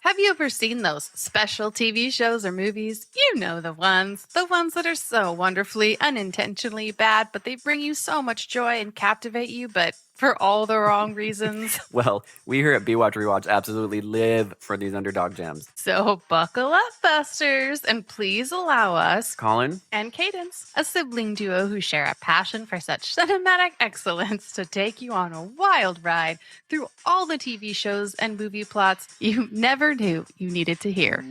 Have you ever seen those special TV shows or movies? You know the ones that are so wonderfully, unintentionally bad, but they bring you so much joy and captivate you, but for all the wrong reasons. Well, we here at B-Watch Rewatch absolutely live for these underdog gems. So buckle up, Busters, and please allow us, Colin and Cadence, a sibling duo who share a passion for such cinematic excellence, to take you on a wild ride through all the TV shows and movie plots you never knew you needed to hear.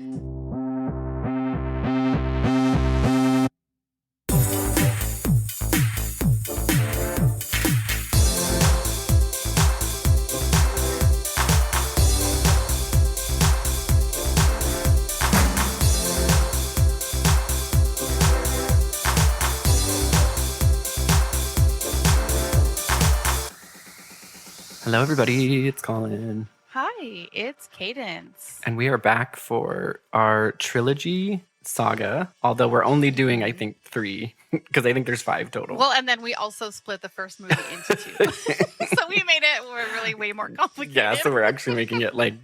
Hello, everybody. It's Colin. Hi, it's Cadence. And we are back for our trilogy saga, although we're only doing, I think, 3, because I think there's 5 total. Well, and then we also split the first movie into 2. So we made it really way more complicated. Yeah, so we're actually making it like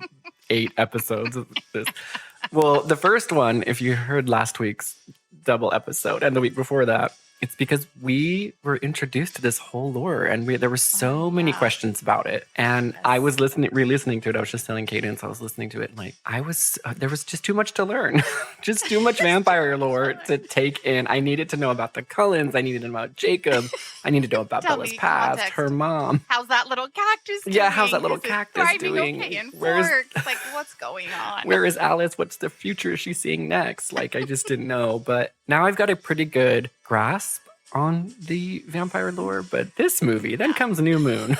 8 episodes of this. Well, the first one, if you heard last week's double episode and the week before that, it's because we were introduced to this whole lore and there were so many questions about it. And I was re-listening to it. I was just telling Cadence, I was listening to it and like, there was just too much to learn. Just too much vampire lore to take in. I needed to know about the Cullens. I needed to know about Jacob. I needed to know about Bella's past, her mom. How's that little cactus doing? Yeah, how's that little cactus doing? Okay in Forks? Like, what's going on? Where is Alice? What's the future she's seeing next? Like, I just didn't know. But now I've got a pretty good grasp on the vampire lore. But this movie, then comes New Moon.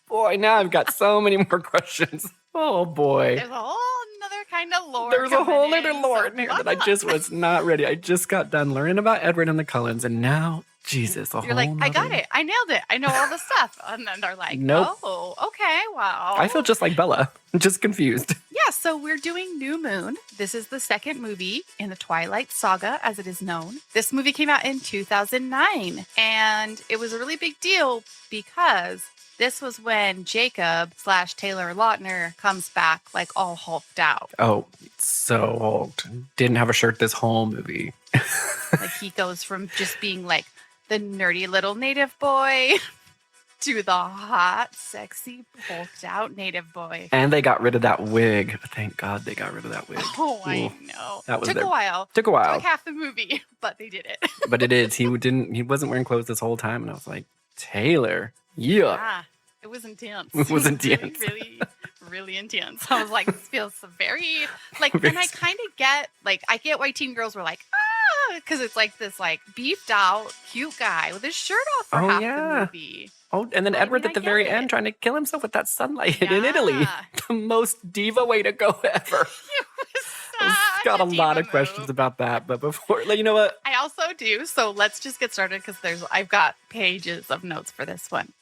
Boy, now I've got so many more questions. Oh, boy. There's a whole another kind of lore. There's a whole other lore in here that I just was not ready. I just got done learning about Edward and the Cullens, and now, Jesus, You're like, I got it. I nailed it. I know all the stuff. And then they're like, nope. Oh, okay, wow. I feel just like Bella, just confused. Yeah, so we're doing New Moon. This is the second movie in the Twilight Saga, as it is known. This movie came out in 2009, and it was a really big deal because this was when Jacob / Taylor Lautner comes back like all hulked out. Oh, so hulked. Didn't have a shirt this whole movie. Like he goes from just being like the nerdy little native boy to the hot, sexy, hulked out native boy. And they got rid of that wig. Thank God they got rid of that wig. Oh, I know. That was Took a while. Took half the movie, but they did it. But it is. He wasn't wearing clothes this whole time, and I was like, Taylor, yeah. It was intense. It was intense. Really, really intense. I was like, this feels very like, and I kind of get I get why teen girls were like, because it's like this like beefed out cute guy with his shirt off for half the movie. Oh, and then Edward at the very end trying to kill himself with that sunlight in Italy. The most diva way to go ever. I've got a lot of questions about that, but before, you know what? I also do. So let's just get started because I've got pages of notes for this one.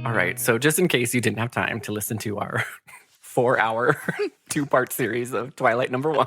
Right, so just in case you didn't have time to listen to our 4-hour 2-part series of Twilight number 1,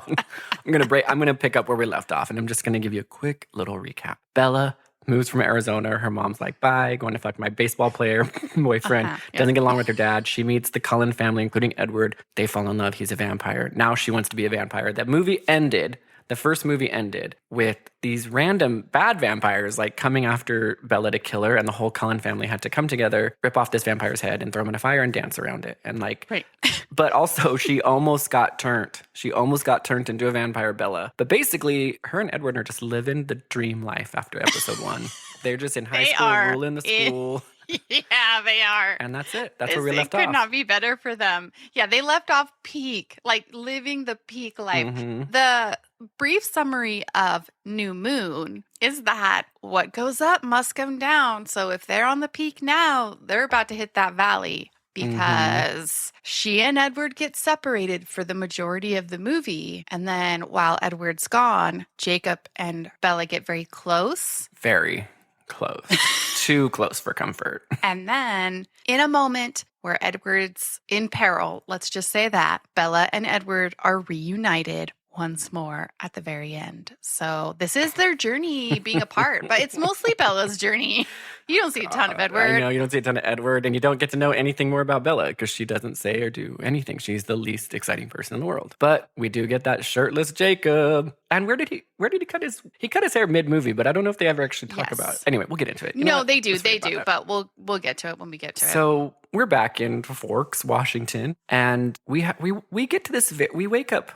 I'm gonna pick up where we left off, and I'm just gonna give you a quick little recap. Bella moves from Arizona. Her mom's like, bye, going to fuck my baseball player boyfriend. Doesn't get along with her dad. She meets the Cullen family, including Edward. They fall in love. He's a vampire. Now she wants to be a vampire. The first movie ended with these random bad vampires like coming after Bella to kill her, and the whole Cullen family had to come together, rip off this vampire's head and throw him in a fire and dance around it. And right. But also she almost got turned. She almost got turned into a vampire, Bella. But basically, her and Edward are just living the dream life after episode 1. They're just in high school, ruling the school. Yeah, they are. And that's it. That's where we left off. It could not be better for them. Yeah, they left off peak, like living the peak life. Mm-hmm. The brief summary of New Moon is that what goes up must come down. So if they're on the peak now, they're about to hit that valley because she and Edward get separated for the majority of the movie. And then while Edward's gone, Jacob and Bella get very close. Very close. Too close for comfort. And then in a moment where Edward's in peril, let's just say that, Bella and Edward are reunited once more at the very end. So this is their journey being apart, but it's mostly Bella's journey. You don't see a ton of Edward. I know, you don't see a ton of Edward, and you don't get to know anything more about Bella because she doesn't say or do anything. She's the least exciting person in the world. But we do get that shirtless Jacob. And where did he cut his hair mid-movie, but I don't know if they ever actually talk about it. Anyway, we'll get into it. No, they do, but we'll get to it when we get to it. So we're back in Forks, Washington, and we get to this. We wake up.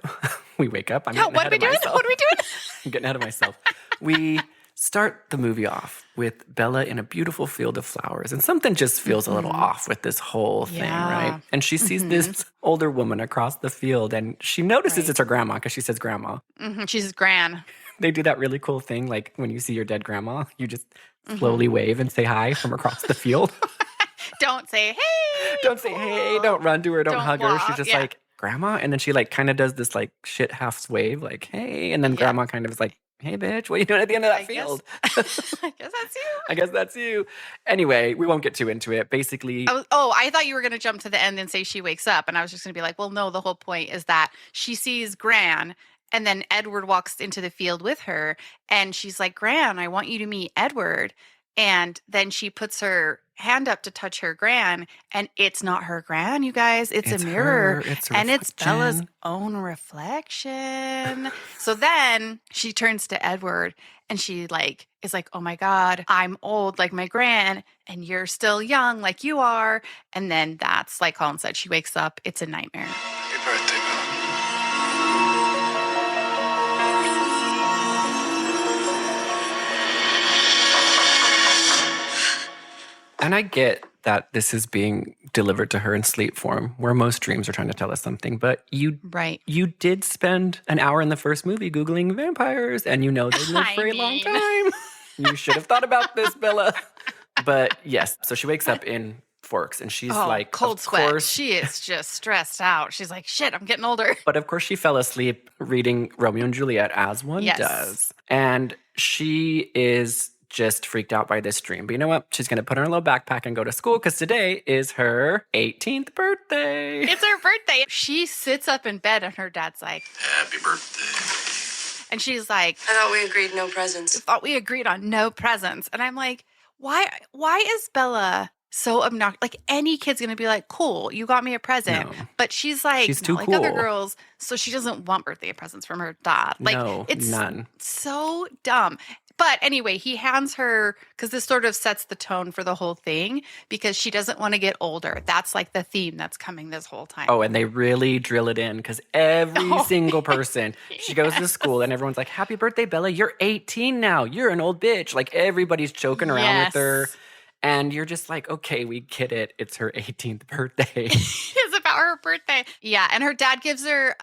We wake up. I'm getting ahead of myself. What are we doing? I'm getting ahead of myself. We start the movie off with Bella in a beautiful field of flowers, and something just feels a little off with this whole thing, right? And she sees this older woman across the field, and she notices it's her grandma because she says grandma. She says gran. They do that really cool thing, like when you see your dead grandma, you just slowly wave and say hi from across the field. Don't say hey. Don't say hey. Don't run to her. Don't hug her. She's just like, grandma. And then she like kind of does this like shit half wave, like, hey. And then grandma kind of is like, hey, bitch, what are you doing at the end of that field? I guess that's you. I guess that's you. Anyway, we won't get too into it. Basically. I thought you were going to jump to the end and say she wakes up. And I was just going to be like, well, no, the whole point is that she sees Gran. And then Edward walks into the field with her. And she's like, Gran, I want you to meet Edward. And then she puts her hand up to touch her Gran, and it's not her Gran, you guys. It's a mirror. It's Bella's own reflection. So then she turns to Edward, and she like is like, oh my God, I'm old like my Gran, and you're still young like you are. And then that's like Colin said, she wakes up. It's a nightmare. Happy birthday, Bella. And I get that this is being delivered to her in sleep form, where most dreams are trying to tell us something. But you did spend an hour in the first movie Googling vampires, and you know they live for a long time. You should have thought about this, Bella. But yes, so she wakes up in Forks, and she's like, cold sweat. She is just stressed out. She's like, shit, I'm getting older. But of course, she fell asleep reading Romeo and Juliet, as one does. And she is just freaked out by this dream. But you know what? She's going to put on her little backpack and go to school because today is her 18th birthday. It's her birthday. She sits up in bed and her dad's like, happy birthday. And she's like, I thought we agreed no presents. I thought we agreed on no presents. And I'm like, why is Bella so obnoxious? Like any kid's going to be like, cool, you got me a present. No. But she's like, she's too like cool. Other girls. So she doesn't want birthday presents from her dad. Like, no, it's none. So dumb. But anyway, he hands her, because this sort of sets the tone for the whole thing, because she doesn't want to get older. That's like the theme that's coming this whole time. Oh, and they really drill it in, because every single person, she goes to school and everyone's like, happy birthday, Bella. You're 18 now. You're an old bitch. Like everybody's joking around with her. And you're just like, okay, we get it. It's her 18th birthday. It's about her birthday. Yeah. And her dad gives her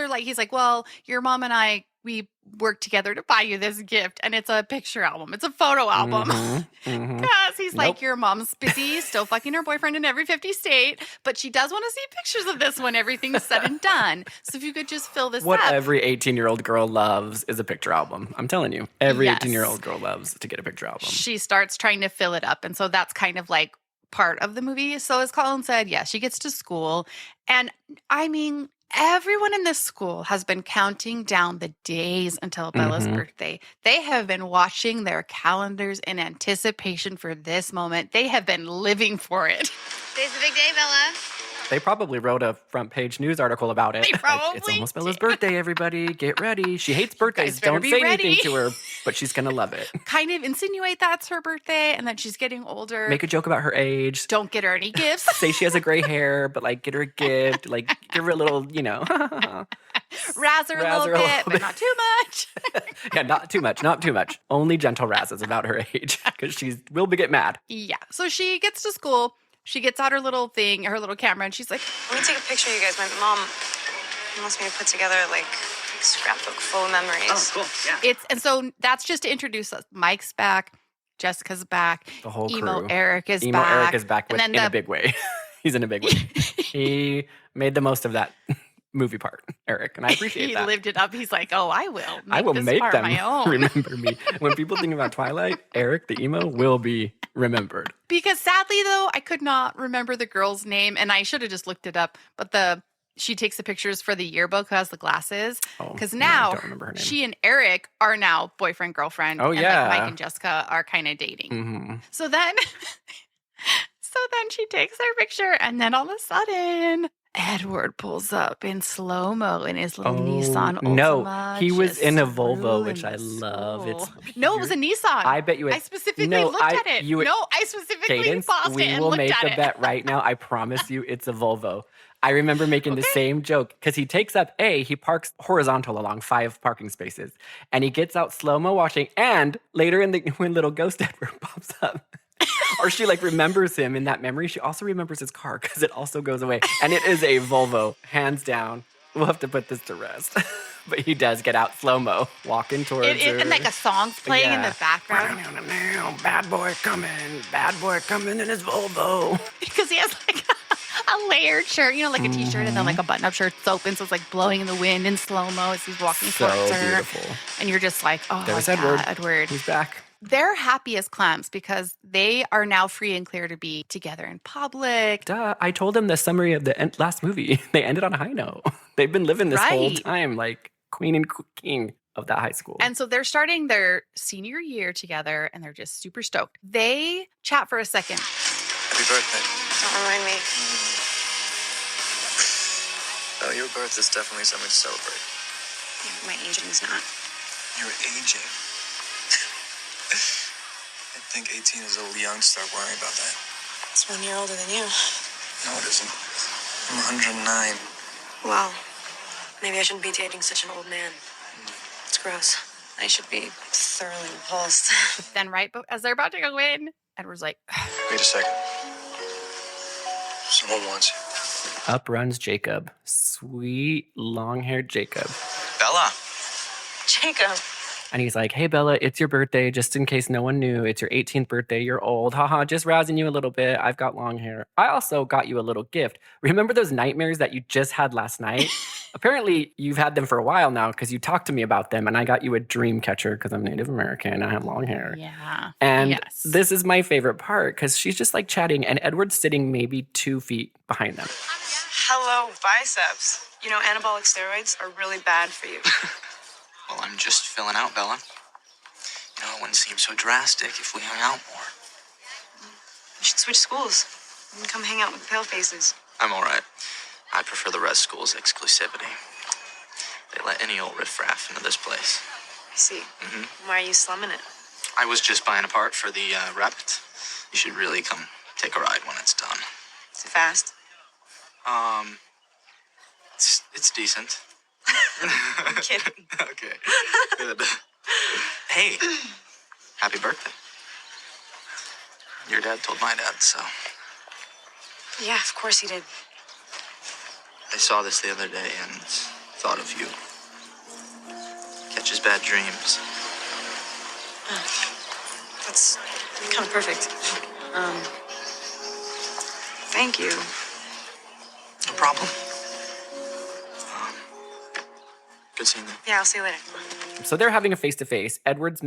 like, he's like, well, your mom and I, we worked together to buy you this gift. And it's a picture album. It's a photo album. Because he's like, your mom's busy, still fucking her boyfriend in every 50 state. But she does want to see pictures of this when everything's said and done. So if you could just fill this what up. What every 18-year-old girl loves is a picture album. I'm telling you. Every 18-year-old girl loves to get a picture album. She starts trying to fill it up. And so that's kind of like part of the movie. So as Colin said, she gets to school. And I mean, everyone in this school has been counting down the days until Bella's birthday. They have been watching their calendars in anticipation for this moment. They have been living for it. Today's a big day, Bella. They probably wrote a front page news article about it. They probably like, it's almost Bella's birthday, everybody. Get ready. She hates birthdays. Don't say anything to her, but she's going to love it. Kind of insinuate that's her birthday and that she's getting older. Make a joke about her age. Don't get her any gifts. Say she has a gray hair, but like get her a gift. Like give her a little, razz her a little bit, but not too much. Yeah, not too much. Not too much. Only gentle razzes about her age because she will get mad. Yeah. So she gets to school. She gets out her little thing, her little camera, and she's like, let me take a picture of you guys. My mom wants me to put together like a scrapbook full of memories. Oh, cool. Yeah. And so that's just to introduce us. Mike's back. Jessica's back. The whole crew. Emo Eric is back. Emo Eric is back in a big way. He's in a big way. He made the most of that movie part, Eric, and I appreciate that. He lived it up. He's like, oh, I will make them my own. remember me. When people think about Twilight, Eric, the emo, will be remembered. Because sadly, though, I could not remember the girl's name, and I should have just looked it up. But she takes the pictures for the yearbook who has the glasses. Oh, Because I now don't remember her name. she and Eric are now boyfriend, girlfriend. Oh, and yeah. like Mike and Jessica are kind of dating. Mm-hmm. So then she takes their picture, and then all of a sudden Edward pulls up in slow-mo in his little Nissan Altima. No, he was just in a Volvo, ruined which I the love. It's school. No, it was a Nissan. I bet you. I specifically looked at it. I specifically Cadence, paused we it and will looked make at the it. bet right now. I promise you, it's a Volvo. I remember making the same joke because he takes up he parks horizontal along 5 parking spaces, and he gets out slow-mo watching, and later when little ghost Edward pops up, or she like remembers him in that memory, she also remembers his car because it also goes away, and it is a Volvo, hands down. We'll have to put this to rest. But he does get out slow-mo, walking towards her. And like a song's playing in the background. Bad boy coming in his Volvo. Because he has like a layered shirt, like a t-shirt, and then like a button-up shirt that's open, so it's like blowing in the wind in slow-mo as he's walking towards her. Beautiful. And you're just like, oh, There's yeah, Edward. He's back. They're happy as clams because they are now free and clear to be together in public. Duh, I told him the summary of the last movie. They ended on a high note. They've been living this whole time like queen and king of that high school. And so they're starting their senior year together, and they're just super stoked. They chat for a second. Happy birthday. Don't remind me. Oh, your birth is definitely something to celebrate. Yeah, my aging's not. You're aging. I think 18 is a little young to start worrying about that. It's 1 year older than you. No, it isn't. I'm 109. Well, maybe I shouldn't be dating such an old man. It's gross. I should be thoroughly repulsed. Then as they're about to go in, Edward's like, Wait a second. Someone wants you. Up runs Jacob. Sweet, long-haired Jacob. Bella. Jacob. And he's like, hey, Bella, it's your birthday. Just in case no one knew, it's your 18th birthday. You're old. Haha, just razzing you a little bit. I've got long hair. I also got you a little gift. Remember those nightmares that you just had last night? Apparently, you've had them for a while now because you talked to me about them. And I got you a dream catcher because I'm Native American and I have long hair. yeah. And this is my favorite part because she's just like chatting and Edward's sitting maybe 2 feet behind them. Hello, biceps. You know, anabolic steroids are really bad for you. Well, I'm just filling out, Bella. You know, it wouldn't seem so drastic if we hung out more. You should switch schools and come hang out with the palefaces. I'm all right. I prefer the res school's exclusivity. They let any old riffraff into this place. I see. Why are you slumming it? I was just buying a part for the Rept. You should really come take a ride when it's done. Is it fast? It's decent. I'm kidding. Okay, good. Hey, happy birthday. Your dad told my dad, so. Yeah, of course he did. I saw this the other day and thought of you. Catches bad dreams. That's kind of perfect. Thank you. No problem. Good seeing you. Yeah, I'll see you later. So they're having a face-to-face. Edward's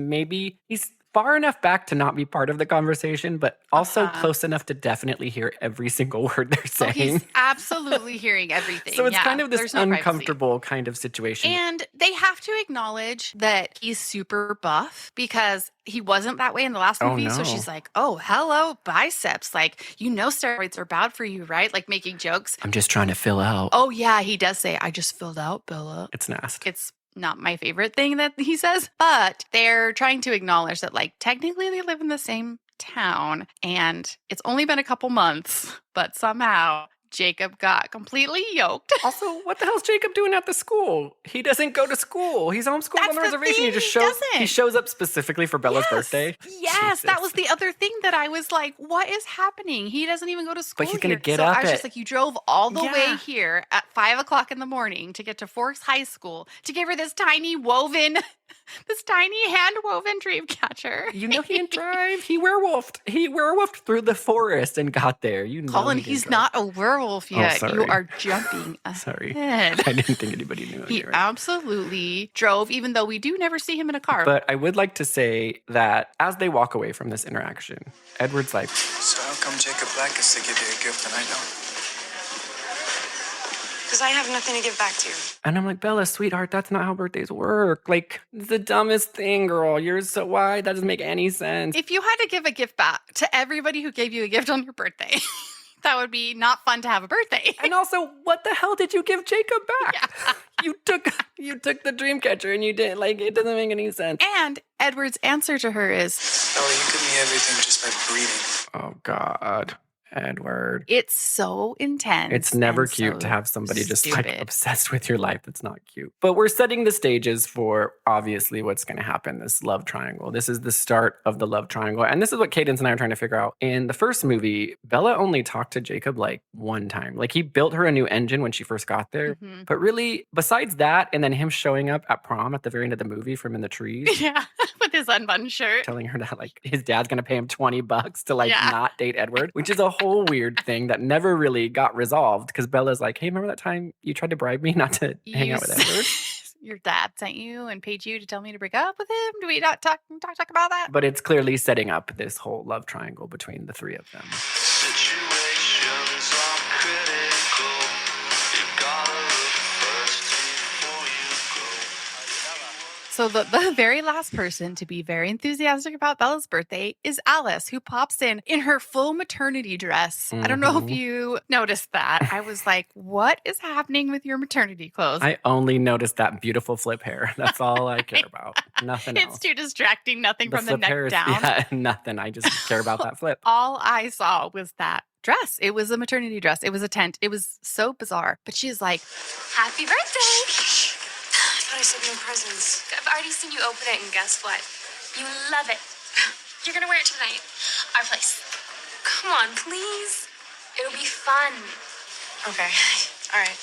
he's far enough back to not be part of the conversation, but also close enough to definitely hear every single word they're saying. He's absolutely hearing everything. So it's kind of this there's no uncomfortable kind of situation. And they have to acknowledge that he's super buff because he wasn't that way in the last movie. No. So she's like, oh, hello, biceps. Like, steroids are bad for you, right? Like making jokes. I'm just trying to fill out. Oh, yeah, he does say, I just filled out, Bella. It's nasty. It's not my favorite thing that he says, but they're trying to acknowledge that, like, technically they live in the same town and it's only been a couple months, but somehow Jacob got completely yoked. Also, what the hell's Jacob doing at the school? He doesn't go to school. He's homeschooled on the reservation. He shows up specifically for Bella's birthday. Yes, Jesus. that was the other thing that I was like, what is happening? He doesn't even go to school. But he's going to get so up I was just like, you drove all the way here at 5 o'clock in the morning to get to Forks High School to give her this tiny hand-woven dream catcher. You know he didn't drive. He werewolfed. He werewolfed through the forest and got there. You know, Colin, he's not a werewolf yet. sorry. You are jumping ahead. Sorry. I didn't think anybody knew. He absolutely drove, even though we do never see him in a car. But I would like to say that as they walk away from this interaction, Edward's like, So how come Jacob Black gets to give you a gift and I don't? Because I have nothing to give back to you. And I'm like, Bella, sweetheart, that's not how birthdays work. Like, it's the dumbest thing, girl. You're so why? That doesn't make any sense. If you had to give a gift back to everybody who gave you a gift on your birthday, that would be not fun to have a birthday. And also, what the hell did you give Jacob back? Yeah. You took the dream catcher and you did it doesn't make any sense. And Edward's answer to her is, Bella, you give me everything just by breathing. Oh God. Edward. it's so intense. It's never and cute so to have somebody just like stupid. obsessed with your life. That's not cute. But we're setting the stages for obviously what's going to happen, this love triangle. This is the start of the love triangle. And this is what Cadence and I are trying to figure out. In the first movie, Bella only talked to Jacob like one time. Like he built her a new engine when she first got there. Mhm. But really, besides that, and then him showing up at prom at the very end of the movie from in the trees, Yeah, with his unbuttoned shirt. telling her that like his dad's going to pay him $20 to like Yeah. not date Edward, which is a whole weird thing that never really got resolved because Bella's like, hey, remember that time you tried to bribe me not to hang out with Edward? Your dad sent you and paid you to tell me to break up with him? Do we not talk about that? But it's clearly setting up this whole love triangle between the three of them. Situations are critical. You gotta look first before you go. So the very last person to be very enthusiastic about Bella's birthday is Alice, who pops in her full maternity dress. I don't know if Mhm. you noticed that. I was like, what is happening with your maternity clothes? I only noticed that beautiful flip hair. That's all I care about. Nothing It's else. too distracting, nothing from the flip neck hair is- down. Yeah, nothing. I just care about that flip. All I saw was that dress. It was a maternity dress. It was a tent. It was so bizarre. But she's like, Happy birthday! I thought I said no presents. I've already seen you open it, and guess what? You love it. You're gonna wear it tonight. Our place. Come on, please. It'll be fun. Okay. All right.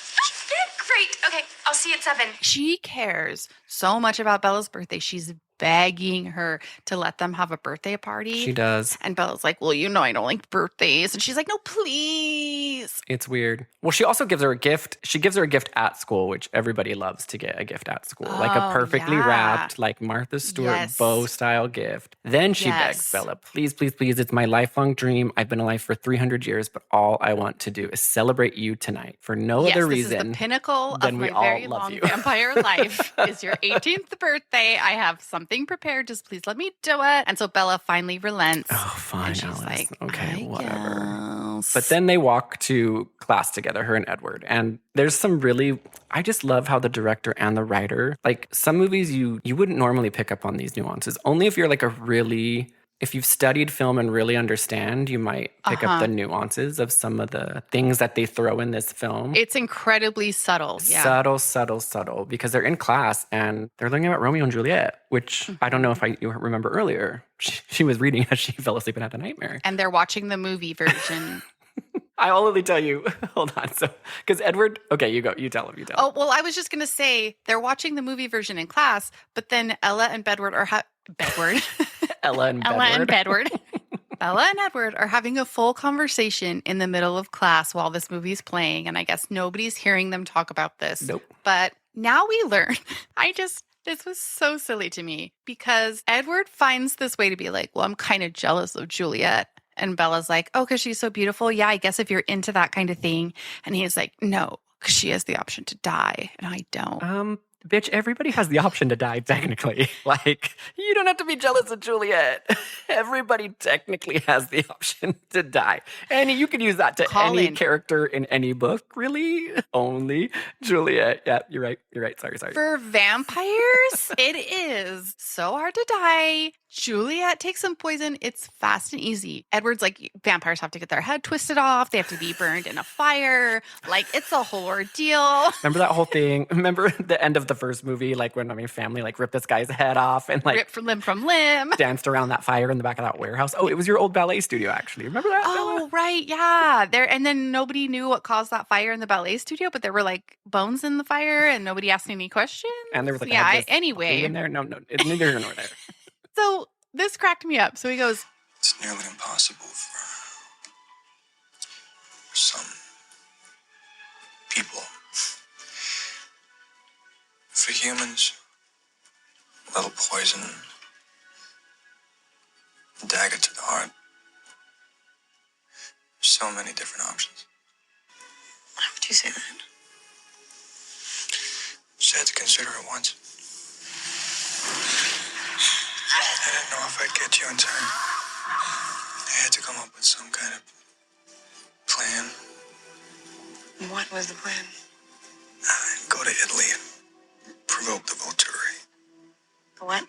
Great. Okay, I'll see you at 7. she cares so much about Bella's birthday. She's begging her to let them have a birthday party. She does. And Bella's like, well, you know, I don't like birthdays. And she's like, no, please. It's weird. Well, she also gives her a gift. She gives her a gift at school, which everybody loves to get a gift at school. Like a Oh, perfectly yeah. wrapped, like Martha Stewart Yes. bow style gift. Then she begs Yes. Bella, please, please, please. It's my lifelong dream. I've been alive for 300 years, but all I want to do is celebrate you tonight for no Yes, other this is reason. the pinnacle of then we my all very love long you. vampire life. Is your 18th birthday. I have something prepared. Just please let me do it. And so Bella finally relents. Oh, fine, and she's Alice. like, Okay, I whatever. guess. But then they walk to class together, her and Edward. And there's some really, I just love how the director and the writer, like some movies you wouldn't normally pick up on these nuances. Only if you're like if you've studied film and really understand, you might pick up the nuances of some of the things that they throw in this film. It's incredibly subtle. Yeah. Subtle, because they're in class and they're learning about Romeo and Juliet, which I don't know if you remember earlier. She was reading as she fell asleep and had a nightmare. And they're watching the movie version. I'll only tell you, hold on. So, because Edward, okay, you go, you tell him. Oh, well, I was just going to say they're watching the movie version in class, but then Ella and Bedward are Bedward. Ella and Bedward. Bella and Edward are having a full conversation in the middle of class while this movie's playing. And I guess nobody's hearing them talk about this. Nope. But now we learn. This was so silly to me because Edward finds this way to be like, well, I'm kind of jealous of Juliet. And Bella's like, oh, because she's so beautiful. Yeah, I guess if you're into that kind of thing. And he's like, no, because she has the option to die. And I don't. Bitch, everybody has the option to die, technically. Like, you don't have to be jealous of Juliet. Everybody technically has the option to die. And you can use that to any character in any book, really. Only Juliet. Yeah, you're right. Sorry. For vampires, it is so hard to die. Juliet takes some poison. It's fast and easy. Edward's like, vampires have to get their head twisted off. They have to be burned in a fire. Like, it's a whole ordeal. Remember that whole thing? Remember the end of the first movie? Like when family like ripped this guy's head off and like ripped limb from limb. Danced around that fire in the back of that warehouse. Oh, it was your old ballet studio, actually. Remember that? Oh, right. Yeah. And then nobody knew what caused that fire in the ballet studio, but there were like bones in the fire and nobody asked any questions. And there was like anyway. in there. No, it's neither here nor there. So this cracked me up. So he goes, It's nearly impossible for some people. For humans, a little poison, a dagger to the heart. So many different options. Why would you say that? Just had to consider it once. I didn't know if I'd get you in time. I had to come up with some kind of plan. What was the plan? I'd go to Italy and provoke the Volturi. The what?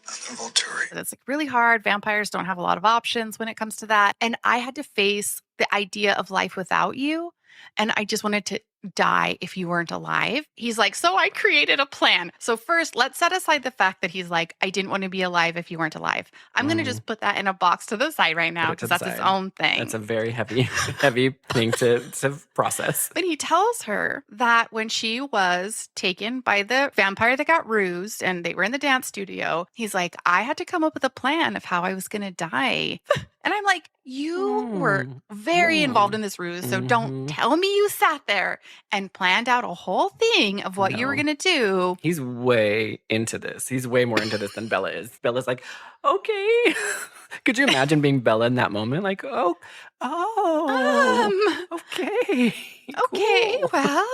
The Volturi. It's like really hard. Vampires don't have a lot of options when it comes to that. And I had to face the idea of life without you. And I just wanted to die if you weren't alive. He's like, so I created a plan. So first, let's set aside the fact that he's like, I didn't want to be alive if you weren't alive. I'm going to just put that in a box to the side right now because that's his own thing. That's a very heavy thing to process. But he tells her that when she was taken by the vampire that got rused and they were in the dance studio, he's like, I had to come up with a plan of how I was going to die. And I'm like, you were very involved in this ruse. So don't tell me you sat there and planned out a whole thing of what you were going to do. He's way into this. He's way more into this than Bella is. Bella's like, okay. Could you imagine being Bella in that moment? Like, okay. Okay, Cool. well.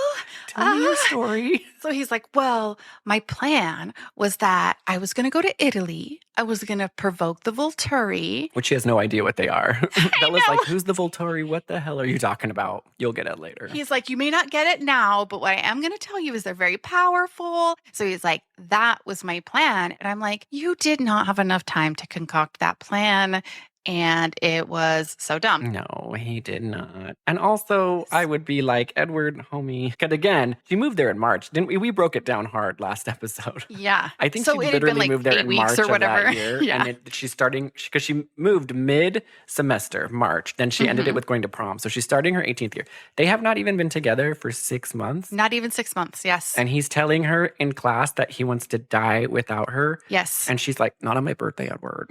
Tell me your story. So he's like, well, my plan was that I was going to go to Italy. I was going to provoke the Volturi. Which she has no idea what they are. Bella's like, who's the Volturi? What the hell are you talking about? You'll get it later. He's like, you may not get it now, but what I am going to tell you is they're very powerful. So he's like, that was my plan. And I'm like, you did not have enough time to concoct that plan. And it was so dumb. No, he did not. And also, I would be like, Edward, homie. Because again, she moved there in March. Didn't we? We broke it down hard last episode. Yeah. I think so she it had been literally like moved there 8 in weeks March or of whatever. that year. Yeah. And she's starting, because she moved mid-semester, March. Then she ended it with going to prom. So she's starting her 18th year. They have not even been together for 6 months. Not even 6 months, yes. And he's telling her in class that he wants to die without her. Yes. And she's like, not on my birthday, Edward.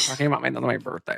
Talking about not on my birthday.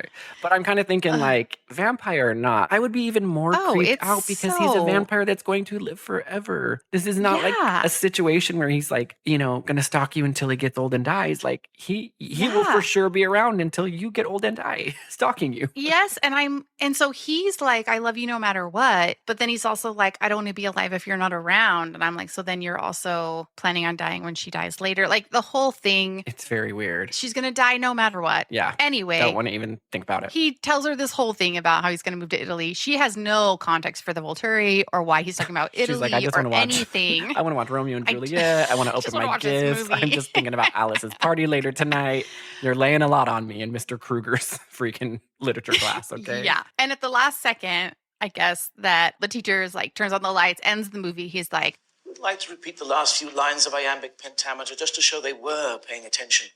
But I'm kind of thinking like, vampire or not, I would be even more creeped out because he's a vampire that's going to live forever. This is not like a situation where he's like, going to stalk you until he gets old and dies. Like he will for sure be around until you get old and die, stalking you. Yes. And so he's like, I love you no matter what. But then he's also like, I don't want to be alive if you're not around. And I'm like, so then you're also planning on dying when she dies later. Like the whole thing. It's very weird. She's going to die no matter what. Yeah. Anyway. Don't want to even think about it. He tells her this whole thing about how he's going to move to Italy. She has no context for the Volturi or why he's talking about Italy like, I just or wanna watch, anything. I want to watch Romeo and Juliet. I want to open my gifts. I'm just thinking about Alice's party later tonight. You're laying a lot on me in Mr. Kruger's freaking literature class, okay? Yeah. And at the last second, I guess that the teacher is like, turns on the lights, ends the movie. He's like, I would like to repeat the last few lines of iambic pentameter just to show they were paying attention.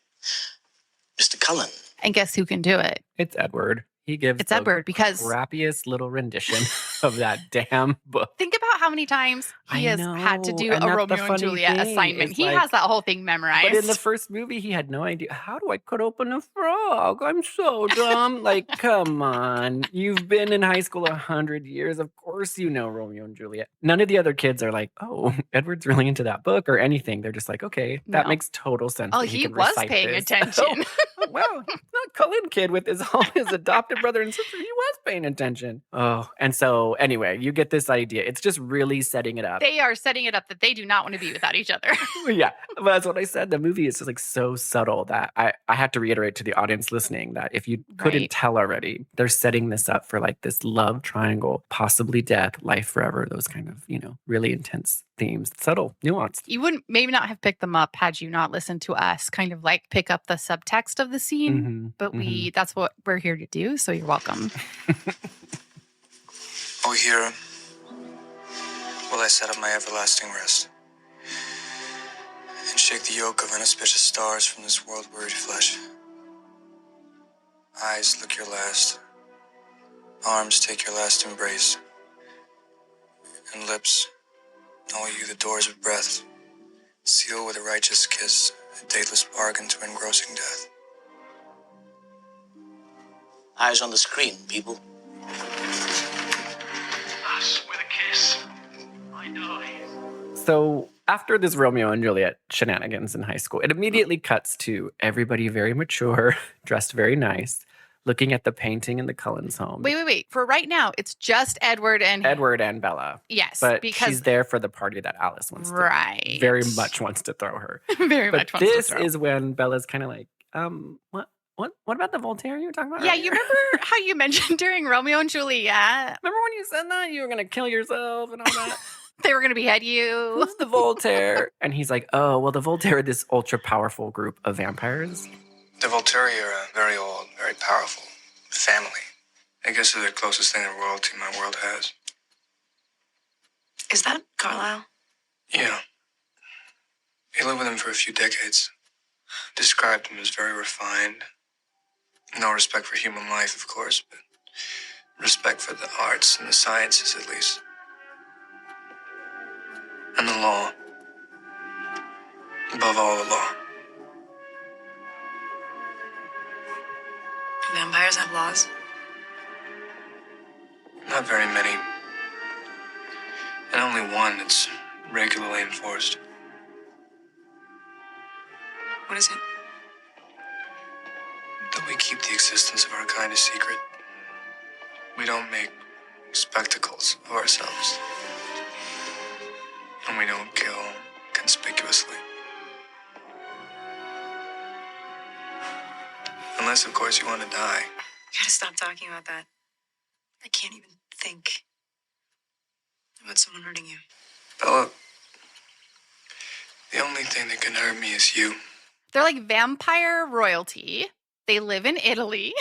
Mr. Cullen. and guess who can do it? It's Edward. He gives It's Edward because crappiest little rendition of that damn book. think about how many times he has had to do and a that's the Romeo and funny Juliet thing. assignment. It's He like- has that whole thing memorized. But in the first movie, he had no idea. How do I cut open a frog? I'm so dumb. Like, come on. You've been in high school 100 years. Of course you know Romeo and Juliet. None of the other kids are like, oh, Edward's really into that book or anything. They're just like, okay, that No. makes total sense. Oh, that he can was recite paying this. attention. Oh, wow, not Cullen kid with all his adopted brother and sister. He was paying attention. Oh, and so anyway, you get this idea. It's just really setting it up. They are setting it up that they do not want to be without each other. Yeah, but that's what I said. The movie is just like so subtle that I had to reiterate to the audience listening that if you couldn't Right. tell already, they're setting this up for like this love triangle, possibly death, life forever, those kind of, really intense themes. Subtle, nuanced. You wouldn't maybe not have picked them up had you not listened to us kind of like pick up the subtext of the scene. Mhm, But that's what we're here to do. So you're welcome. Oh, here will I set up my everlasting rest and shake the yoke of inauspicious stars from this world-wearied flesh. Eyes, look your last. Arms, take your last embrace. And lips, know you the doors of breath. Seal with a righteous kiss, a dateless bargain to engrossing death. Eyes on the screen, people. Us with a kiss. I die. So after this Romeo and Juliet shenanigans in high school, it immediately cuts to everybody very mature, dressed very nice, looking at the painting in the Cullens home. Wait. For right now, it's just Edward and Bella. Yes, But because she's there for the party that Alice wants to very much wants to throw her. This is when Bella's kind of like, what about the Voltaire you were talking about? Yeah, earlier? you remember how you mentioned during Romeo and Juliet? Remember when you said that? You were going to kill yourself and all that? They were going to behead you. Who's the Voltaire? And he's like, oh, well, the Voltaire are this ultra-powerful group of vampires. The Volturi are a very old, very powerful family. I guess they're the closest thing to royalty my world has. Is that Carlisle? Yeah. He lived with him for a few decades. Described him as very refined. No respect for human life, of course, but respect for the arts and the sciences, at least. And the law. Above all, the law. Vampires have laws? Not very many. And only one that's regularly enforced. What is it? That we keep the existence of our kind a secret. We don't make spectacles of ourselves. And we don't kill conspicuously. Unless, of course, you want to die. You gotta stop talking about that. I can't even think about someone hurting you. Bella, the only thing that can hurt me is you. They're like vampire royalty. They live in Italy.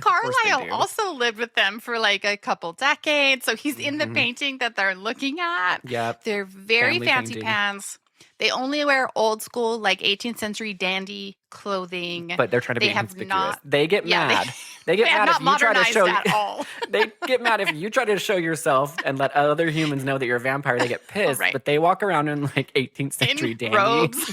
course they Carlisle do. also lived with them for like a couple decades. So he's in the Mhm. painting that they're looking at. Yep. They're very Family fancy painting. pants. They only wear old school, like 18th century dandy clothing. But they're trying to be They have inconspicuous. not- They get Yeah, mad. They get they have mad not if you try to modernized show at all. They get mad if you try to show yourself and let other humans know that you're a vampire. They get pissed. Right. But they walk around in like 18th century dandy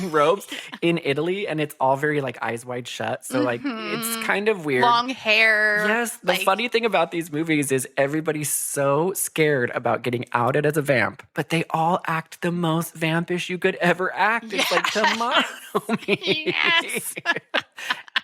robes in Italy, and it's all very like eyes wide shut. So like it's kind of weird. Long hair. Yes, the like- funny thing about these movies is everybody's so scared about getting outed as a vamp, but they all act the most vampish you could ever act. It's like, come on, homie. Yes.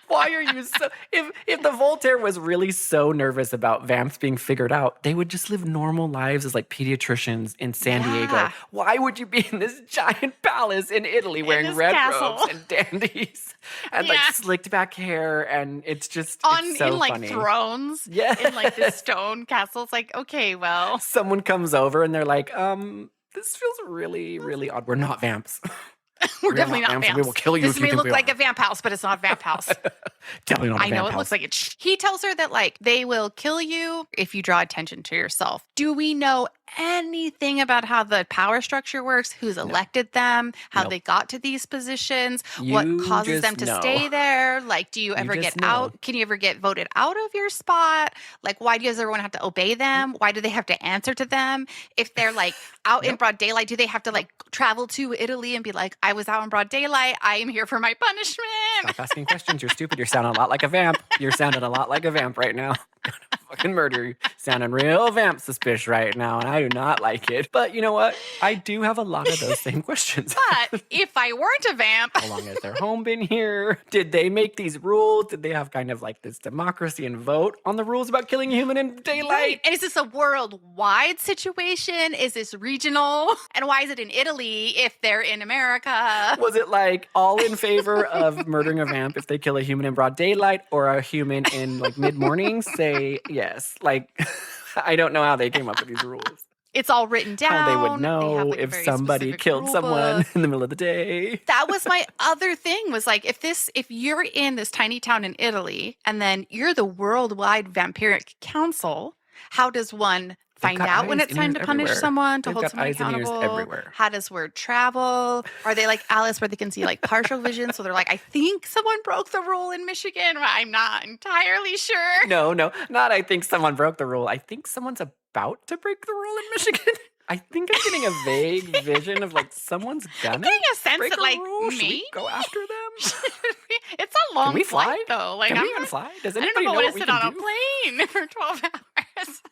Why are you so... If the Voltaire was really so nervous about vamps being figured out, they would just live normal lives as like pediatricians in San Diego. Yeah. Why would you be in this giant palace in Italy wearing this red castle. robes and dandies and like Yeah. slicked back hair? And it's just it's so in like funny. thrones. Yeah. In like this stone castle. It's like, okay, well. Someone comes over and they're like, this feels really, really odd. We're not vamps. We're definitely not vamps, and vamps. we will kill you This if you may think look we like are. a vamp house, but it's not a vamp house. Definitely not a I know vamp it house. looks like it. He tells her that like they will kill you if you draw attention to yourself. Do we know anything about how the power structure works? Who's elected them? How Nope. they got to these positions? You What causes just them to know. stay there? Like, do you ever just get know. out? Can you ever get voted out of your spot? Like, why does everyone have to obey them? Why do they have to answer to them? If they're like out in broad daylight, do they have to like travel to Italy and be like, I was out in broad daylight. I am here for my punishment. Stop asking questions. You're stupid. You're sounding a lot like a vamp. You're sounding a lot like a vamp right now. Gonna fucking murder you. Sounding real vamp suspicious right now, and I do not like it. But you know what? I do have a lot of those same questions. But if I weren't a vamp, How long has their home been here? Did they make these rules? Did they have kind of like this democracy and vote on the rules about killing a human in daylight? right? And is this a worldwide situation? Is this regional? And why is it in Italy if they're in America? Was it like all in favor of murdering a vamp if they kill a human in broad daylight or a human in like mid-morning? Say yes. Like, I don't know how they came up with these rules. It's all written down. How they would have, know like, a if very somebody specific killed rule someone book. in the middle of the day. That was my other thing was like, if you're in this tiny town in Italy and then you're the worldwide vampiric council, how does one find got out when eyes it's and time to ears punish everywhere. someone, to They've hold got someone eyes and ears accountable? everywhere. How does word travel? Are they like Alice where they can see like partial vision? So they're like, I think someone broke the rule in Michigan. Well, I'm not entirely sure. No, not I think someone broke the rule. I think someone's about to break the rule in Michigan. I think I'm getting a vague vision of like someone's gonna I'm getting a sense break that a like rule. Should we maybe go after them? it's a long we flight fly? though. Like Can I'm we even gonna- fly? Does I don't anybody know know if I what we want to sit can on do? a plane for 12 hours.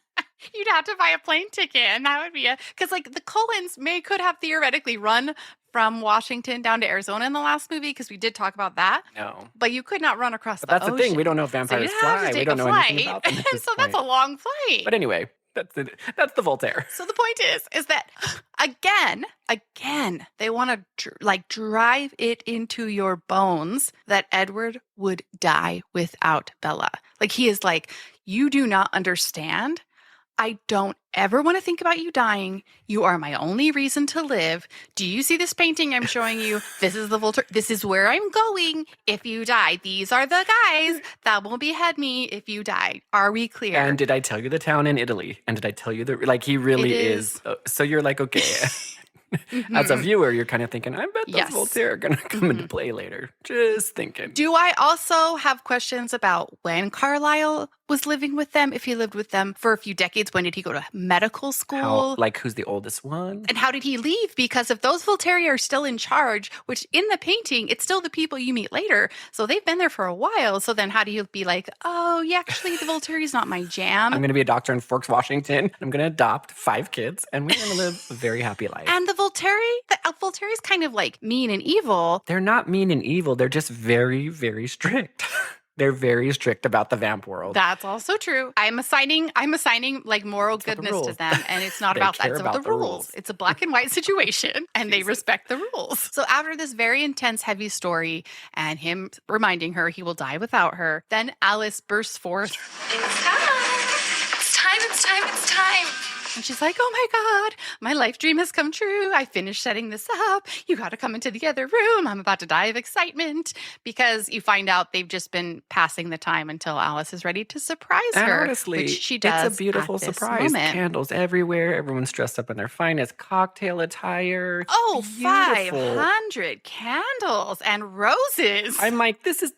You'd have to buy a plane ticket, and that would be because like the Cullens could have theoretically run from Washington down to Arizona in the last movie, because we did talk about that. No. But you could not run across But the that's ocean. the thing. We don't know if vampires fly. We don't know anything about them at And this so that's a point. long flight. But anyway, that's the Voltaire. So the point is that again, they want to drive it into your bones that Edward would die without Bella. Like, he is like, you do not understand. I don't ever want to think about you dying. You are my only reason to live. Do you see this painting I'm showing you? This is the Volturi. This is where I'm going if you die. These are the guys that will behead me if you die. Are we clear? And did I tell you the town in Italy? And did I tell you that, he really is. So you're like, okay. As a viewer, you're kind of thinking, I bet those Voltaire are going to come into play later. Just thinking. Do I also have questions about when Carlisle was living with them, if he lived with them for a few decades? When did he go to medical school? Who's the oldest one? And how did he leave? Because if those Volturi are still in charge, which in the painting, it's still the people you meet later. So they've been there for a while. So then how do you be like, oh, yeah, actually, the Volturi's not my jam. I'm going to be a doctor in Forks, Washington. I'm going to adopt 5 kids, and we're going to live a very happy life. And the Volturi's kind of like mean and evil. They're not mean and evil. They're just very, very strict. They're very strict about the vamp world. That's also true. I'm assigning like moral goodness to them, and it's not about that. It's about the rules. It's a black and white situation, and they respect the rules. So after this very intense, heavy story, and him reminding her he will die without her, then Alice bursts forth. It's time. It's time. It's time. It's time. And she's like, oh my God, my life dream has come true. I finished setting this up. You got to come into the other room. I'm about to die of excitement, because you find out they've just been passing the time until Alice is ready to surprise her. Honestly, which she does. It's a beautiful surprise. Moment. Candles everywhere. Everyone's dressed up in their finest cocktail attire. Oh, Beautiful. 500 candles and roses. I'm like, this is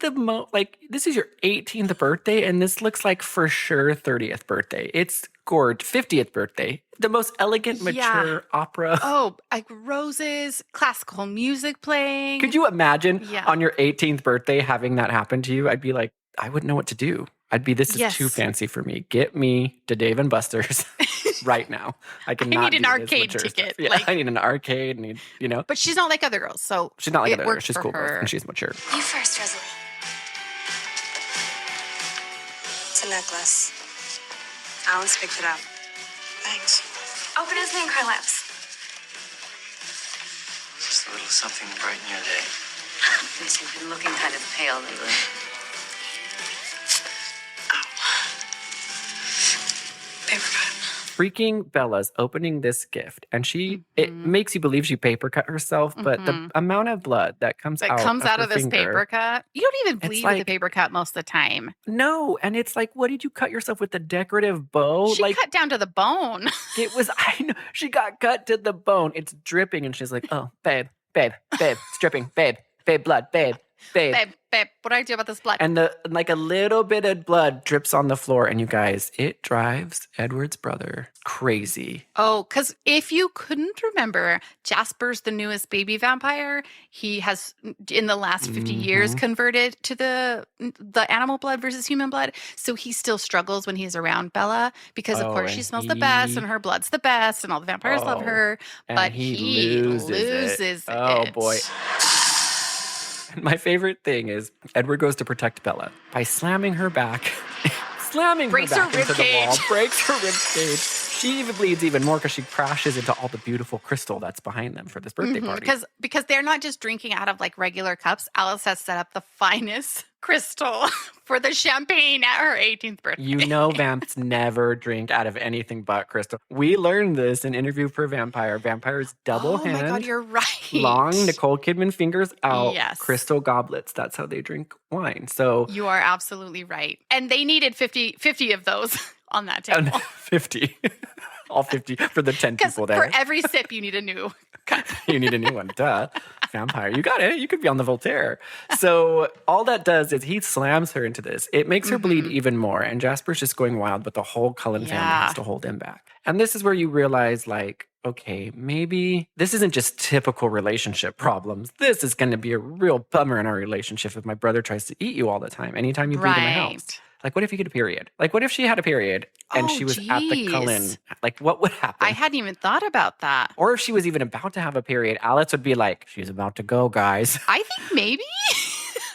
this is your 18th birthday, and this looks like for sure 30th birthday. It's gorgeous. 50th birthday. The most elegant, mature opera. Oh, like roses, classical music playing. Could you imagine on your 18th birthday having that happen to you? I'd be like, I wouldn't know what to do. I'd be, this is too fancy for me. Get me to Dave and Buster's right now. I need an arcade ticket. Yeah, I need an arcade. But she's not like other girls, so she's not like other girls. She's cool girls, and she's mature. You first, Rosalie. It's a necklace. Alice picked it up. Thanks. Open as me and cry lips. Just a little something to brighten your day. Yes, you've been looking kind of pale lately. Paper cut. Freaking Bella's opening this gift, and it makes you believe she paper cut herself, but the amount of blood that comes out of this finger, paper cut, you don't even bleed with a paper cut most of the time. No, and it's like, what did you cut yourself with, the decorative bow? She cut down to the bone. It was, I know, she got cut to the bone. It's dripping, and she's like, oh, babe, it's dripping, babe, blood, babe. Babe, what do I do about this blood? And a little bit of blood drips on the floor. And you guys, it drives Edward's brother crazy. Oh, because if you couldn't remember, Jasper's the newest baby vampire. He has, in the last 50 years, converted to the animal blood versus human blood. So he still struggles when he's around Bella, because, of course, she smells the best and her blood's the best and all the vampires love her. But he loses it. Oh, boy. My favorite thing is Edward goes to protect Bella by slamming her back, breaks her into the wall, breaks her rib cage. She even bleeds even more because she crashes into all the beautiful crystal that's behind them for this birthday party. Because they're not just drinking out of regular cups. Alice has set up the finest crystal for the champagne at her 18th birthday. You know, vamps never drink out of anything but crystal. We learned this in Interview for a Vampire. Vampires double hand. Oh my God, you're right. Long Nicole Kidman fingers out. Yes. Crystal goblets. That's how they drink wine. So you are absolutely right. And they needed 50 of those on that table. 50. All 50 for the 10 people there. For every sip, you need a new cup. You need a new one. Duh. Vampire. You got it. You could be on the Voltaire. So all that does is he slams her into this. It makes her bleed even more. And Jasper's just going wild, but the whole Cullen family has to hold him back. And this is where you realize, okay, maybe this isn't just typical relationship problems. This is going to be a real bummer in our relationship if my brother tries to eat you all the time, anytime you bleed in my house. Like, what if you get a period? Like, what if she had a period and she was at the Cullen? Like, what would happen? I hadn't even thought about that. Or if she was even about to have a period, Alice would be like, she's about to go, guys. I think maybe.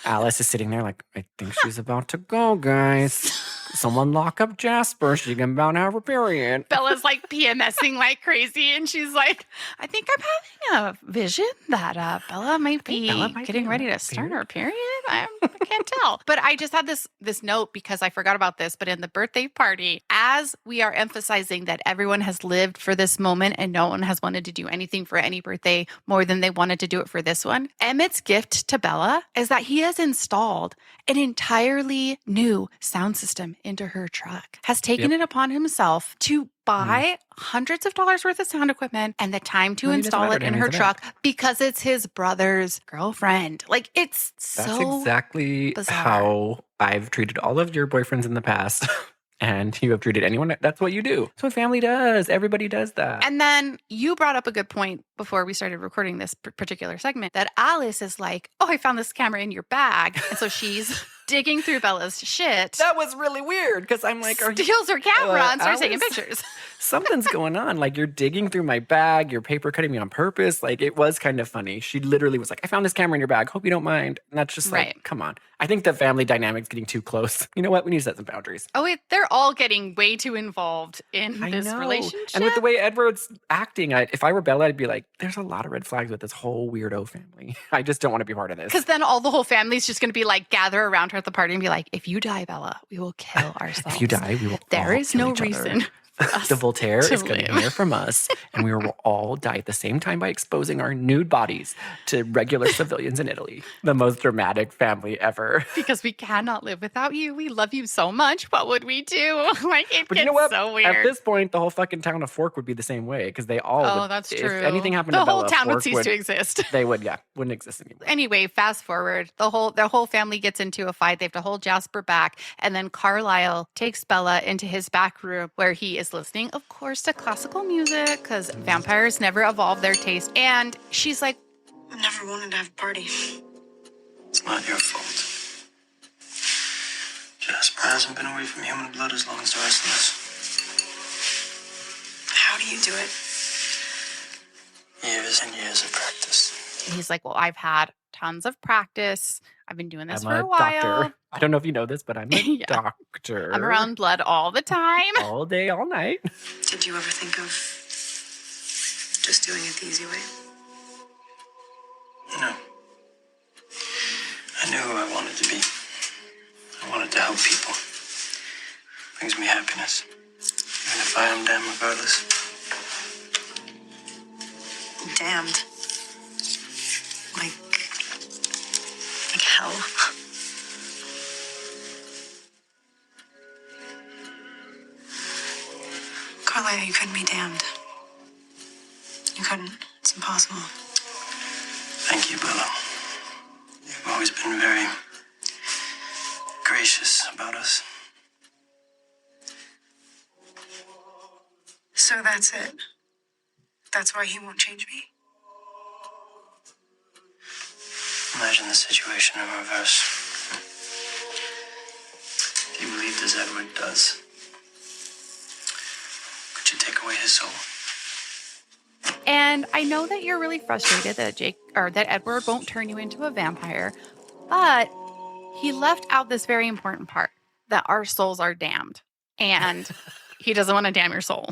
Alice is sitting there like, I think she's about to go, guys. Someone lock up Jasper. She's about to have her period. Bella's like PMSing like crazy. And she's like, I think I'm having a vision that Bella might be getting ready to start her period. I can't tell. But I just had this note because I forgot about this. But in the birthday party, as we are emphasizing that everyone has lived for this moment and no one has wanted to do anything for any birthday more than they wanted to do it for this one, Emmett's gift to Bella is that he has installed an entirely new sound system into her truck, has taken it upon himself to buy hundreds of dollars worth of sound equipment and the time to install it in her truck because it's his brother's girlfriend. Like, it's That's so exactly bizarre. how I've treated all of your boyfriends in the past. And you have treated anyone. That's what you do. That's what family does. Everybody does that. And then you brought up a good point before we started recording this particular segment that Alice is like, oh, I found this camera in your bag. And so she's digging through Bella's shit. That was really weird because I'm like, steals her camera and starts taking Alice? pictures. Something's going on. Like, you're digging through my bag. You're paper cutting me on purpose. Like, it was kind of funny. She literally was like, I found this camera in your bag. Hope you don't mind. And that's just like, come on. I think the family dynamic's getting too close. You know what? We need to set some boundaries. Oh, wait, they're all getting way too involved in this relationship. And with the way Edward's acting, if I were Bella, I'd be like, there's a lot of red flags with this whole weirdo family. I just don't want to be part of this. Because then all the whole family's just going to be like, gather around her at the party and be like, if you die, Bella, we will kill ourselves. If you die, we will There all is kill no each other. reason. The Voltaire is going to hear from us, and we will all die at the same time by exposing our nude bodies to regular civilians in Italy. The most dramatic family ever. Because we cannot live without you. We love you so much. What would we do? Like, it But gets you know what? so weird. At this point, the whole fucking town of Fork would be the same way because they all. Oh, would, that's if true. anything happened the to Bella, whole town Fork would cease to exist. They would, wouldn't exist anymore. Anyway, fast forward. The whole family gets into a fight. They have to hold Jasper back, and then Carlisle takes Bella into his back room where he is listening, of course, to classical music because vampires never evolve their taste. And she's like, I've never wanted to have a party. It's not your fault. Jasper hasn't been away from human blood as long as the rest of us. How do you do it? Years and years of practice. and he's like, well, I've had tons of practice. I've been doing this I'm for a a while. doctor. I don't know if you know this, but I'm a Yeah. doctor. I'm around blood all the time. all day, all night. Did you ever think of just doing it the easy way? No. I knew who I wanted to be. I wanted to help people. Brings me happiness. Even if I am damned regardless. Damned. Like hell. Carlisle, you couldn't be damned. You couldn't. It's impossible. Thank you, Bella. You've always been very gracious about us. So that's it. That's why he won't change me. Imagine the situation in reverse. If you believed as Edward does, could you take away his soul? And I know that you're really frustrated that Edward won't turn you into a vampire, but he left out this very important part that our souls are damned, and he doesn't want to damn your soul.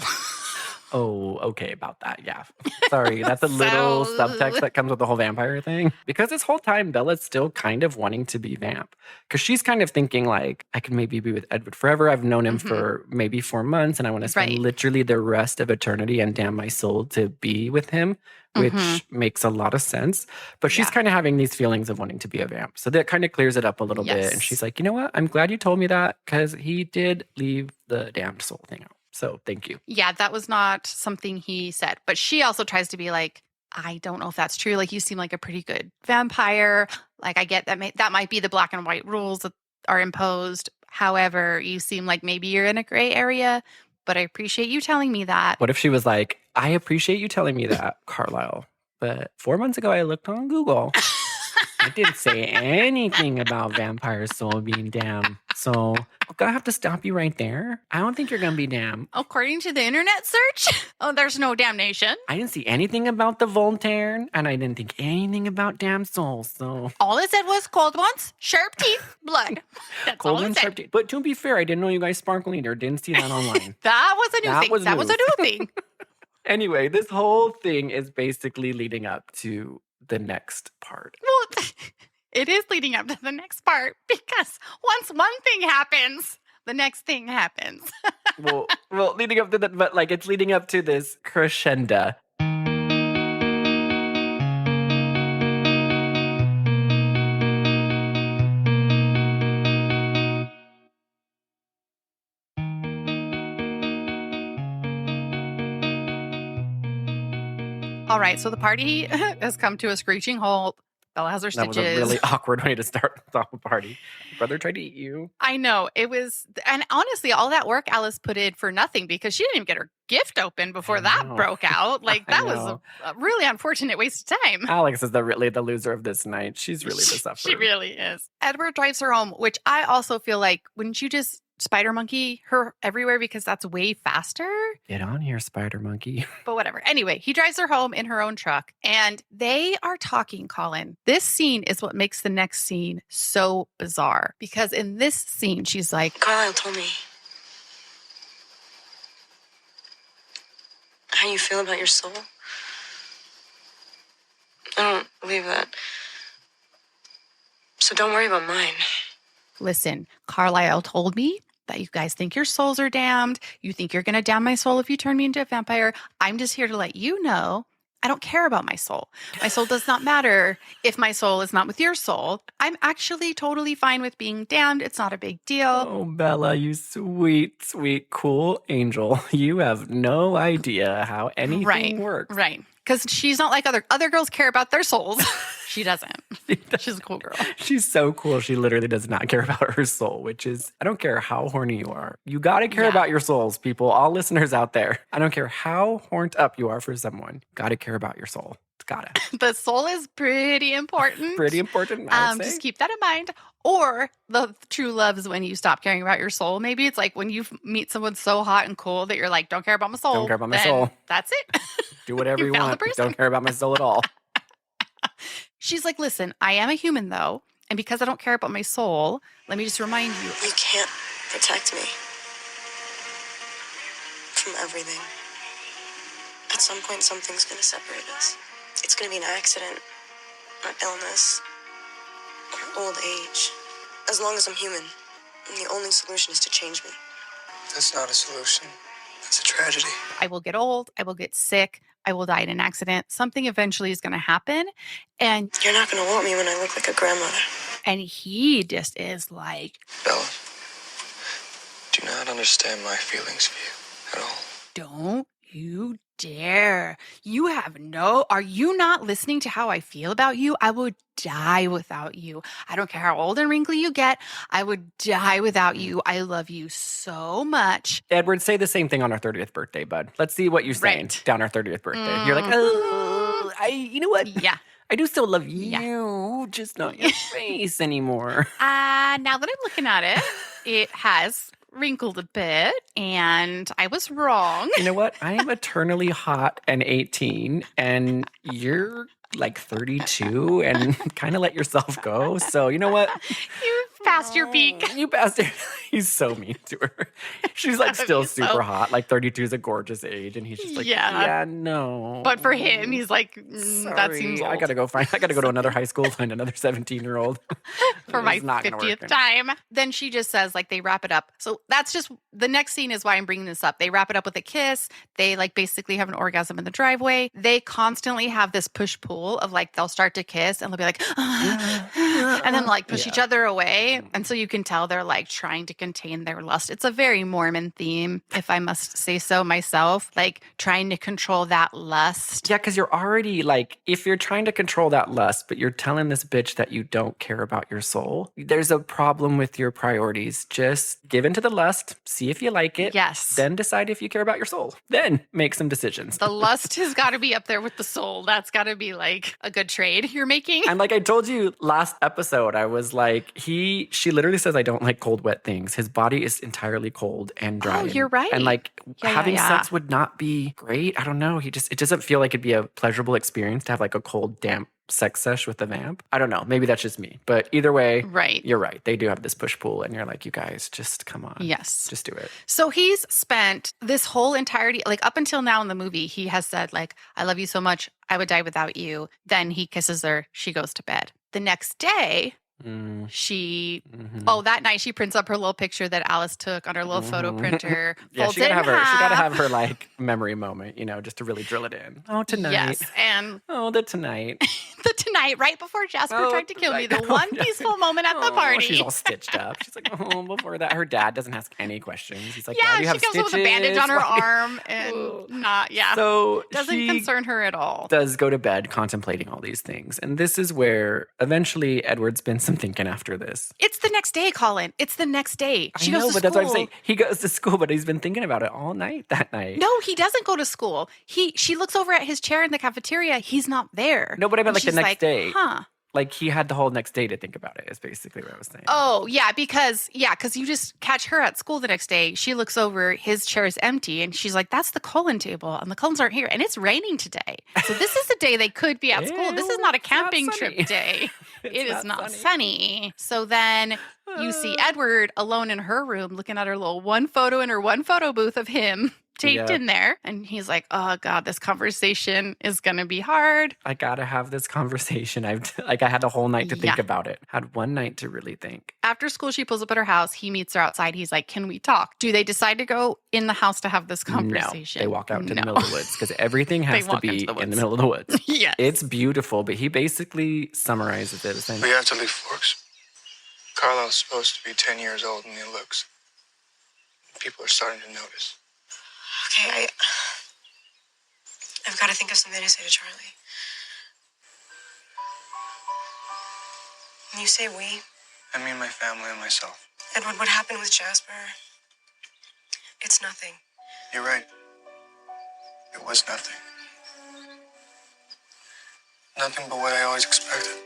Oh, okay, about that. Yeah. Sorry. That's a little subtext that comes with the whole vampire thing. Because this whole time, Bella's still kind of wanting to be vamp. Because she's kind of thinking like, I can maybe be with Edward forever. I've known him for maybe 4 months and I want to spend literally the rest of eternity and damn my soul to be with him, which makes a lot of sense. But she's kind of having these feelings of wanting to be a vamp. So that kind of clears it up a little bit. And she's like, you know what? I'm glad you told me that because he did leave the damned soul thing out. So thank you. Yeah, that was not something he said. But she also tries to be like, I don't know if that's true. Like, you seem like a pretty good vampire. Like, I get that that might be the black and white rules that are imposed. However, you seem like maybe you're in a gray area, but I appreciate you telling me that. What if she was like, I appreciate you telling me that, Carlisle, but 4 months ago I looked on Google I didn't say anything about vampire soul being damned. So I'm gonna have to stop you right there. I don't think you're gonna be damned. According to the internet search, there's no damnation. I didn't see anything about the Volturi, and I didn't think anything about damn souls. So All it said was cold ones, sharp teeth, blood. That's cold all it and said. sharp teeth. But to be fair, I didn't know you guys sparkle either. Didn't see that online. That was a new That thing. was That was a news. new thing. Anyway, this whole thing is basically leading up to the next part. Well, it is leading up to the next part because once one thing happens, the next thing happens. well, leading up to that, but like it's leading up to this crescendo. All right, so the party has come to a screeching halt. Bella has her That was stitches. a really awkward way to start the whole party. Brother tried to eat you. I know. It was, and honestly, all that work Alice put in for nothing because she didn't even get her gift open before that know. broke out. Like, I that was know. a really unfortunate waste of time. Alex is really the loser of this night. She's really the sufferer. She really is. Edward drives her home, which I also feel like, wouldn't you just spider monkey her everywhere because that's way faster? Get on here, spider monkey. But whatever. Anyway, he drives her home in her own truck and they are talking, Colin. This scene is what makes the next scene so bizarre because in this scene, she's like, Carlisle told me how you feel about your soul. I don't believe that. So don't worry about mine. listen, Carlisle told me that you guys think your souls are damned. You think you're going to damn my soul if you turn me into a vampire. I'm just here to let you know I don't care about my soul. My soul does not matter if my soul is not with your soul. I'm actually totally fine with being damned. It's not a big deal. Oh, Bella, you sweet, sweet, cool angel. You have no idea how anything works. Right. Because she's not like other girls care about their souls. She doesn't. She's a cool girl. She's so cool. She literally does not care about her soul, which is, I don't care how horny you are. You got to care about your souls, people. All listeners out there. I don't care how horned up you are for someone. Got to care about your soul. It's got to. The soul is pretty important. Pretty important, I would say. Just keep that in mind. Or the true love is when you stop caring about your soul. Maybe it's like when you meet someone so hot and cool that you're like, don't care about my soul. Don't care about my then soul. That's it. Do whatever you found want. the person. Don't care about my soul at all. She's like, listen, I am a human though. And because I don't care about my soul, let me just remind you. You can't protect me from everything. At some point, something's gonna separate us. It's gonna be an accident, or illness, or old age. As long as I'm human, the only solution is to change me. That's not a solution. That's a tragedy. I will get old. I will get sick. I will die in an accident. Something eventually is going to happen. And You're not gonna want me when I look like a grandmother. and he just is like, Bella, do not understand my feelings for you at all. don't you dare. You have are you not listening to how I feel about you? I would die without you. I don't care how old and wrinkly you get. I would die without you. I love you so much. Edward, say the same thing on our 30th birthday, bud. Let's see what you're saying down our 30th birthday. You're like, oh, you know what? Yeah. I do still love you, just not your face anymore. Now that I'm looking at it, it has wrinkled a bit and I was wrong. You know what? I am eternally hot and 18 and you're like 32 and kind of let yourself go. So you know what? You've passed your peak. You passed it. He's so mean to her. She's like still So- super hot. Like 32 is a gorgeous age. And he's just like, yeah no. But for him, he's like, that seems Sorry, old. I gotta go to another high school, find another 17-year-old. For my It's not gonna work. 50th time. Then she just says, like, they wrap it up. So that's just the next scene is why I'm bringing this up. They wrap it up with a kiss. They like basically have an orgasm in the driveway. They constantly have this push pull of like they'll start to kiss and they'll be like, and then like push each other away. guy. And so you can tell they're like trying to contain their lust. It's a very Mormon theme, if I must say so myself, like trying to control that lust. Yeah, because you're already like, if you're trying to control that lust, but you're telling this bitch that you don't care about your soul, there's a problem with your priorities. Just give into the lust, see if you like it. Yes. Then decide if you care about your soul. Then make some decisions. The lust has got to be up there with the soul. That's got to be like a good trade you're making. And like I told you last episode, I was like, she literally says, I don't like cold, wet things. His body is entirely cold and dry. Oh, you're right. And like having sex would not be great. I don't know. It doesn't feel like it'd be a pleasurable experience to have like a cold, damp sex sesh with a vamp. I don't know. Maybe that's just me. But either way, you're right. They do have this push-pull and you're like, you guys, just come on. Yes. Just do it. So he's spent this whole entirety, like up until now in the movie, he has said like, I love you so much. I would die without you. Then he kisses her. She goes to bed. The next day, that night she prints up her little picture that Alice took on her little photo printer. Yeah, she gotta have her like memory moment, just to really drill it in. Oh, tonight. Yes, and the tonight. The tonight, right before Jasper tried to kill me. The one peaceful moment at the party. She's all stitched up. She's like, before that, her dad doesn't ask any questions. He's like, yeah, do you have she goes stitches? with a bandage on her arm and So doesn't concern her at all. Does go to bed contemplating all these things. And this is where eventually Edward spends some thinking after this. It's the next day, Colin. It's the next day. She goes to school. That's what I'm saying. He goes to school, but he's been thinking about it all night that night. No, he doesn't go to school. She looks over at his chair in the cafeteria. He's not there. No, but I meant like the next day. Huh. Like he had the whole next day to think about it is basically what I was saying. Oh, yeah, because you just catch her at school the next day. She looks over, his chair is empty, and she's like, that's the Cullen table, and the Cullens aren't here, and it's raining today. So this is a day they could be at school. This is not a camping trip day. It is not sunny. So then you see Edward alone in her room looking at her little one photo in her one photo booth of him taped in there. And he's like, oh God, this conversation is going to be hard. I got to have this conversation. I had a whole night to think about it. Had one night to really think. After school, she pulls up at her house. He meets her outside. He's like, can we talk? Do they decide to go in the house to have this conversation? No, they walk out to the middle of the woods because everything has to be in the middle of the woods. Yes. It's beautiful, but he basically summarizes it as saying, we have to leave Forks. Carlisle's supposed to be 10 years old and he looks. People are starting to notice. Okay, I've got to think of something to say to Charlie. When you say we, I mean my family and myself. Edward, what happened with Jasper? It's nothing. You're right. It was nothing. Nothing but what I always expected.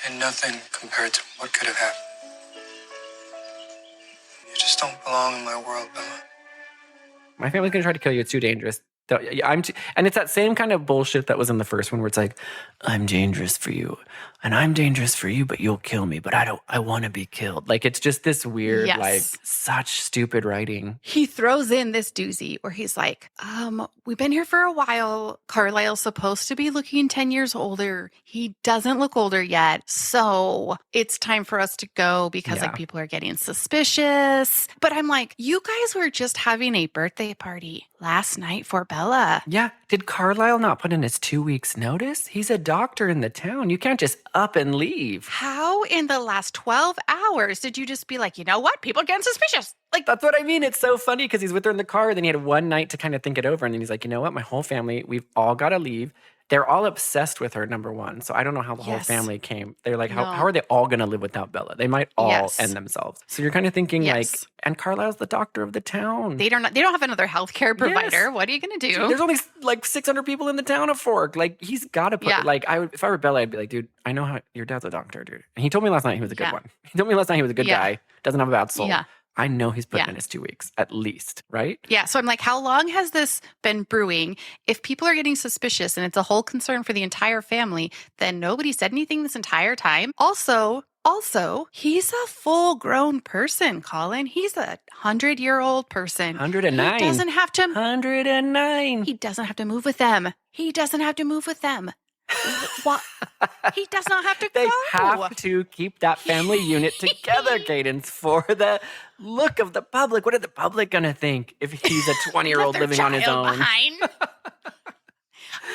And nothing compared to what could have happened. You just don't belong in my world, Bella. My family's going to try to kill you. It's too dangerous. And it's that same kind of bullshit that was in the first one where it's like, I'm dangerous for you and I'm dangerous for you, but you'll kill me. But I want to be killed. Like, it's just this weird, like such stupid writing. He throws in this doozy where he's like, we've been here for a while. Carlisle's supposed to be looking 10 years older. He doesn't look older yet. So it's time for us to go because like people are getting suspicious. But I'm like, you guys were just having a birthday party last night for Bella. Yeah. Did Carlisle not put in his 2 weeks notice? He's a doctor in the town. You can't just up and leave. How in the last 12 hours did you just be like, you know what? People are getting suspicious. Like, that's what I mean. It's so funny because he's with her in the car. Then he had one night to kind of think it over. And then he's like, you know what? My whole family, we've all got to leave. They're all obsessed with her, number one. So I don't know how the whole family came. They're like, how are they all going to live without Bella? They might all end themselves. So you're kind of thinking like, and Carlisle's the doctor of the town. They don't have another healthcare provider. Yes. What are you going to do? There's only like 600 people in the town of Fork. Like, he's got to put, if I were Bella, I'd be like, dude, I know how your dad's a doctor, dude. And he told me last night he was a good one. He told me last night he was a good guy. Doesn't have a bad soul. Yeah. I know he's putting in his 2 weeks, at least, right? Yeah. So I'm like, how long has this been brewing? If people are getting suspicious and it's a whole concern for the entire family, then nobody said anything this entire time. Also, he's a full-grown person, Colin. He's a 100-year-old person. 109. He doesn't have to... 109. He doesn't have to move with them. What? He does not have to They go. have to keep that family unit together, Cadence, for the look of the public. What are the public going to think if he's a 20-year-old living on his own?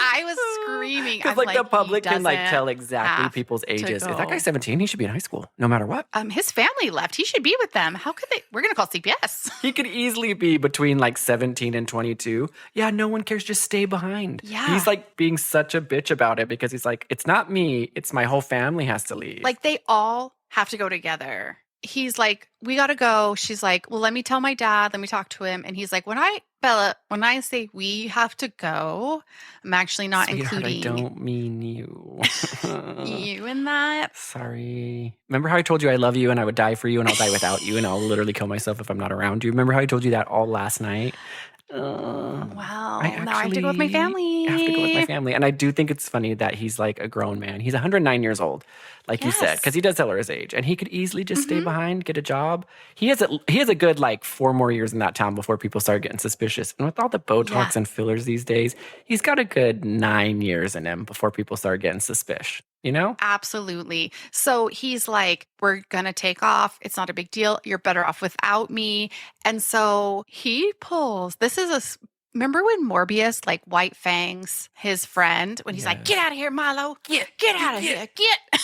I was screaming. Because I'm like the he public can like doesn't tell exactly have people's to ages. If that go. guy's 17, he should be in high school, no matter what. His family left. He should be with them. How could they? We're gonna call CPS. He could easily be between like 17 and 22. Yeah, no one cares. Just stay behind. Yeah. He's like being such a bitch about it because he's like, it's not me. It's my whole family has to leave. Like they all have to go together. He's like, we gotta go. She's like, well, let me tell my dad. Let me talk to him. And he's like, Bella, when I say we have to go, I'm actually not Sweetheart, including I don't mean you. you in that. Sorry. Remember how I told you I love you and I would die for you and I'll die without you and I'll literally kill myself if I'm not around you? Remember how I told you that all last night? Well, now I have to actually go with my family. I have to go with my family. And I do think it's funny that he's like a grown man. He's 109 years old, like you said, because he does tell her his age. And he could easily just stay behind, get a job. He has a good like 4 more years in that town before people start getting suspicious. And with all the Botox and fillers these days, he's got a good 9 years in him before people start getting suspicious. You know? Absolutely. So he's like, we're going to take off. It's not a big deal. You're better off without me. And so he pulls, remember when Morbius, like White Fangs, his friend, when he's like, get out of here, Milo. Get out of here. Get.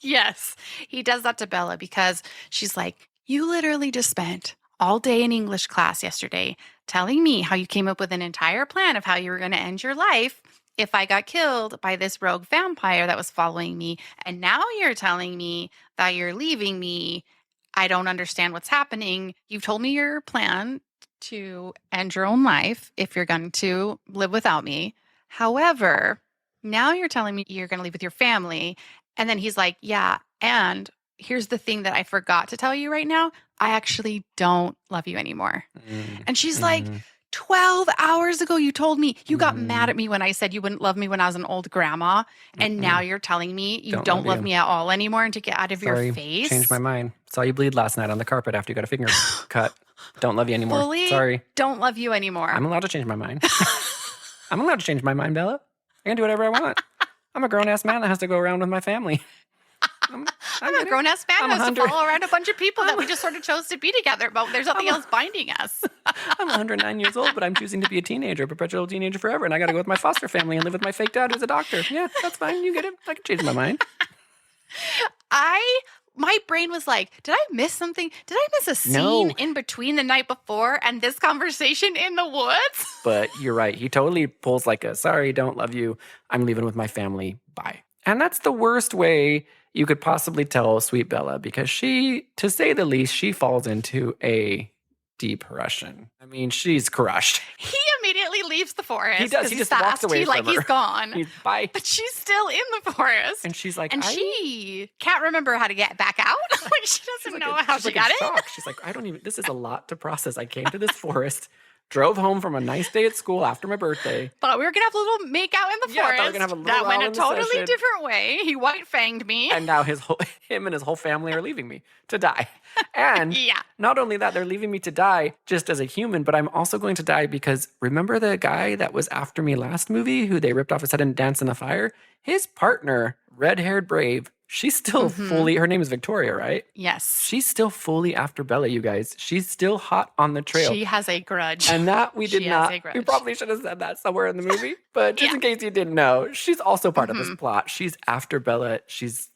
Yes. He does that to Bella because she's like, you literally just spent all day in English class yesterday telling me how you came up with an entire plan of how you were going to end your life if I got killed by this rogue vampire that was following me. And now you're telling me that you're leaving me. I don't understand what's happening. You've told me your plan to end your own life if you're going to live without me. However, now you're telling me you're going to leave with your family. And then he's like, yeah, and here's the thing that I forgot to tell you right now. I actually don't love you anymore. And she's like, 12 hours ago, you told me you got mad at me when I said you wouldn't love me when I was an old grandma. And now you're telling me you don't love me at all anymore and to get out of your face. Changed my mind. Saw you bleed last night on the carpet after you got a finger cut. Don't love you anymore. Fully Sorry. Don't love you anymore. I'm allowed to change my mind. I'm allowed to change my mind, Bella. I can do whatever I want. I'm a grown-ass man that has to go around with my family. I'm a grown-ass man who has to follow around a bunch of people that we just sort of chose to be together, but there's nothing else binding us. I'm 109 years old, but I'm choosing to be a teenager, a perpetual teenager forever, and I got to go with my foster family and live with my fake dad who's a doctor. Yeah, that's fine. You get it. I can change my mind. My brain was like, did I miss something? Did I miss a scene in between the night before and this conversation in the woods? But you're right. He totally pulls like a, sorry, don't love you. I'm leaving with my family. Bye. And that's the worst way you could possibly tell sweet Bella because she, to say the least, she falls into a depression. I mean, she's crushed. He immediately leaves the forest. He does. He just walks away from her. He's gone. Bye. But she's still in the forest. And she's like, she can't remember how to get back out. Like she doesn't know how she got it. She's like, this is a lot to process. I came to this forest, drove home from a nice day at school after my birthday. Thought we were going to have a little make out in the forest. I thought we were going to have a little that went a totally session. different way. He white-fanged me. And now him and his whole family are leaving me to die. And not only that, they're leaving me to die just as a human, but I'm also going to die because remember the guy that was after me last movie who they ripped off his head and danced in the fire? His partner, red-haired Brave, she's still fully, her name is Victoria, right? Yes. She's still fully after Bella, you guys. She's still hot on the trail. She has a grudge. And that we did not, we probably should have said that somewhere in the movie, but just in case you didn't know, she's also part of this plot. She's after Bella. She's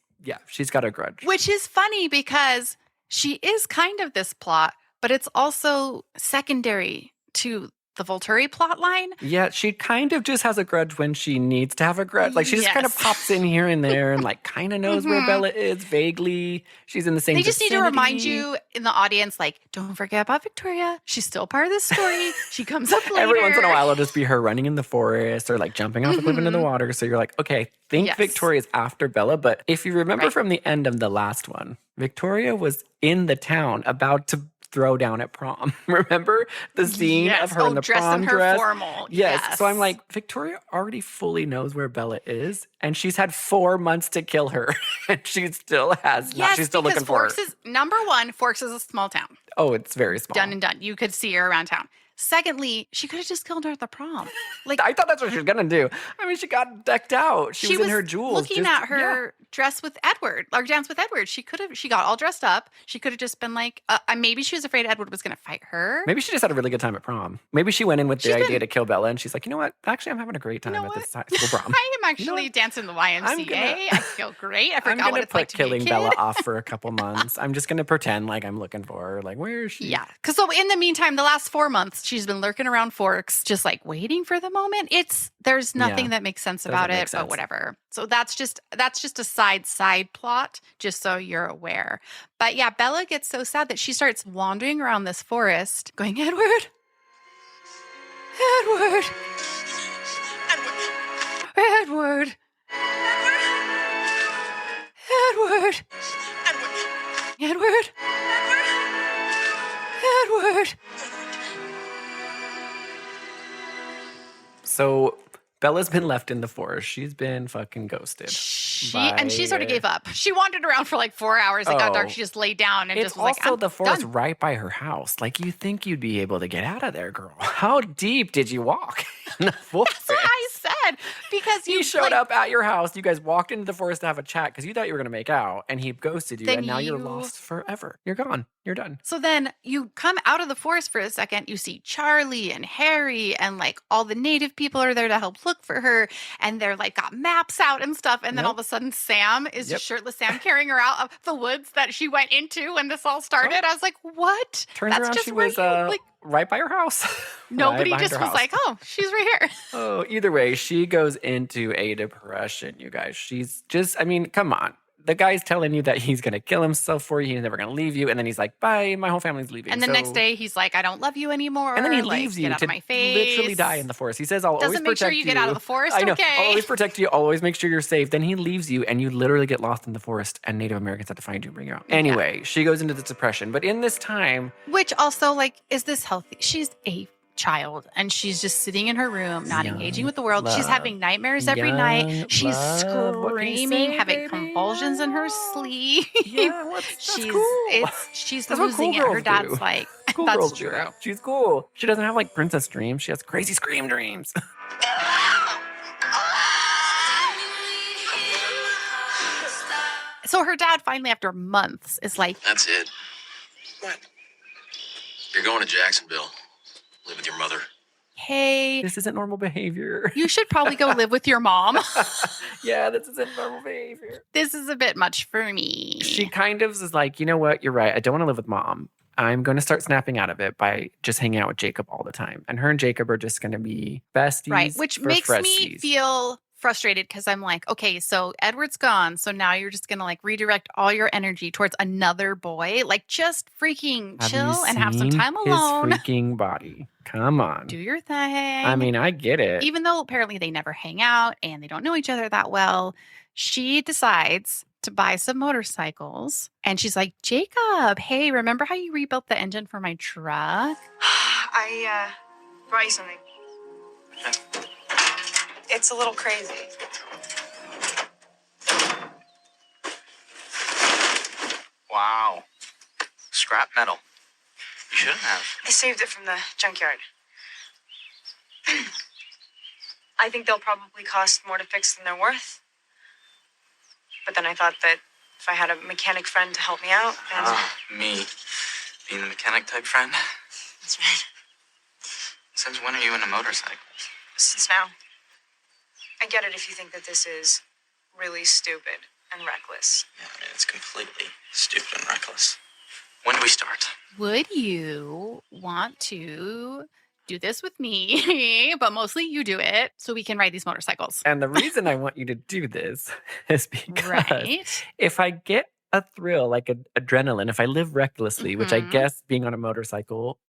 got a grudge. Which is funny because she is kind of this plot, but it's also secondary to the Volturi plot line. Yeah, she kind of just has a grudge when she needs to have a grudge. Like, she just kind of pops in here and there and, like, kind of knows where Bella is vaguely. She's in the same They just vicinity. need to remind you in the audience, like, don't forget about Victoria. She's still part of the story. She comes up later. Every once in a while, it'll just be her running in the forest or, like, jumping off a cliff into the water. So you're like, okay, I think Victoria's after Bella. But if you remember from the end of the last one, Victoria was in the town about to throw down at prom. Remember the scene of her in the prom dress? Formal. Yes. So I'm like, Victoria already fully knows where Bella is, and she's had 4 months to kill her, and she still has not. She's still looking for her. Number one, Forks is a small town. Oh, it's very small. Done and done. You could see her around town. Secondly, she could have just killed her at the prom. Like, I thought that's what she was gonna do. I mean, she got decked out. She was in her jewels. looking at her dress with Edward or dance with Edward. She got all dressed up. She could have just been like, maybe she was afraid Edward was going to fight her. Maybe she just had a really good time at prom. Maybe she went in with the idea to kill Bella, and she's like, you know what? Actually, I'm having a great time at this high school prom. I am actually dancing the YMCA. I feel great. I forgot what it's like to be a killing kid. Bella off for a couple months. I'm just gonna pretend like I'm looking for her. Like, where is she? Yeah, because so in the meantime, the last 4 months, she's been lurking around Forks, just like waiting for the moment. There's nothing that makes sense about it, but whatever. So that's just a side plot, just so you're aware. But yeah, Bella gets so sad that she starts wandering around this forest, going, Edward, Edward, Edward, Edward, Edward, Edward. So Bella's been left in the forest. She's been fucking ghosted. And she sort of gave up. She wandered around for like 4 hours. It got dark. She just laid down and just was like, the forest right by her house. Like, you think you'd be able to get out of there, girl. How deep did you walk in the forest? That's what I said. Because he showed up at your house. You guys walked into the forest to have a chat because you thought you were going to make out, and he ghosted you, and now you're lost forever. You're gone. You're done. So then you come out of the forest for a second. You see Charlie and Harry and like all the native people are there to help look for her. And they're like got maps out and stuff. And then all of a sudden Sam is just shirtless Sam carrying her out of the woods that she went into when this all started. I was like, what? Turns around she was right by her house. Nobody just was like, oh, she's right here. Oh, either way, she goes into a depression, you guys. She's just, I mean, come on. The guy's telling you that he's going to kill himself for you. He's never going to leave you. And then he's like, bye, my whole family's leaving. And the next day, he's like, I don't love you anymore. And then he leaves you get out to of my face. literally die in the forest. He says, I'll always protect you. Doesn't make sure you get out of the forest, I know. okay? I'll always protect you. I'll always make sure you're safe. Then he leaves you and you literally get lost in the forest and Native Americans have to find you and bring you out. Anyway, she goes into this depression. But in this time... Which also, like, is this healthy? She's a child and she's just sitting in her room, not engaging with the world. She's having nightmares every night. She's screaming, having convulsions in her sleep. Yeah, that's cool. She's that's losing it. Her dad's like, cool that's true. She's cool. She doesn't have like princess dreams. She has crazy scream dreams. So her dad finally, after months, is like, that's it. What? You're going to Jacksonville. Live with your mother. Hey, this isn't normal behavior. You should probably go live with your mom. Yeah, this isn't normal behavior. This is a bit much for me. She kind of is like, you know what? You're right. I don't want to live with mom. I'm going to start snapping out of it by just hanging out with Jacob all the time. And her and Jacob are just going to be besties. Right, which makes me feel frustrated because I'm like, okay, so Edward's gone. So now you're just going to like redirect all your energy towards another boy. Like just freaking chill and have some time alone. His freaking body. Come on. Do your thing. I mean, I get it. Even though apparently they never hang out and they don't know each other that well, she decides to buy some motorcycles. And she's like, Jacob, hey, remember how you rebuilt the engine for my truck? I brought you something. It's a little crazy. Wow. Scrap metal. You shouldn't have. I saved it from the junkyard. I think they'll probably cost more to fix than they're worth. But then I thought that if I had a mechanic friend to help me out, then... Me. Being the mechanic type friend? That's right. Since when are you into motorcycles? Since now. I get it if you think that this is really stupid and reckless. Yeah, I mean, it's completely stupid and reckless. When do we start? Would you want to do this with me? But mostly you do it so we can ride these motorcycles. And the reason I want you to do this is because if I get a thrill, like adrenaline, if I live recklessly, which I guess being on a motorcycle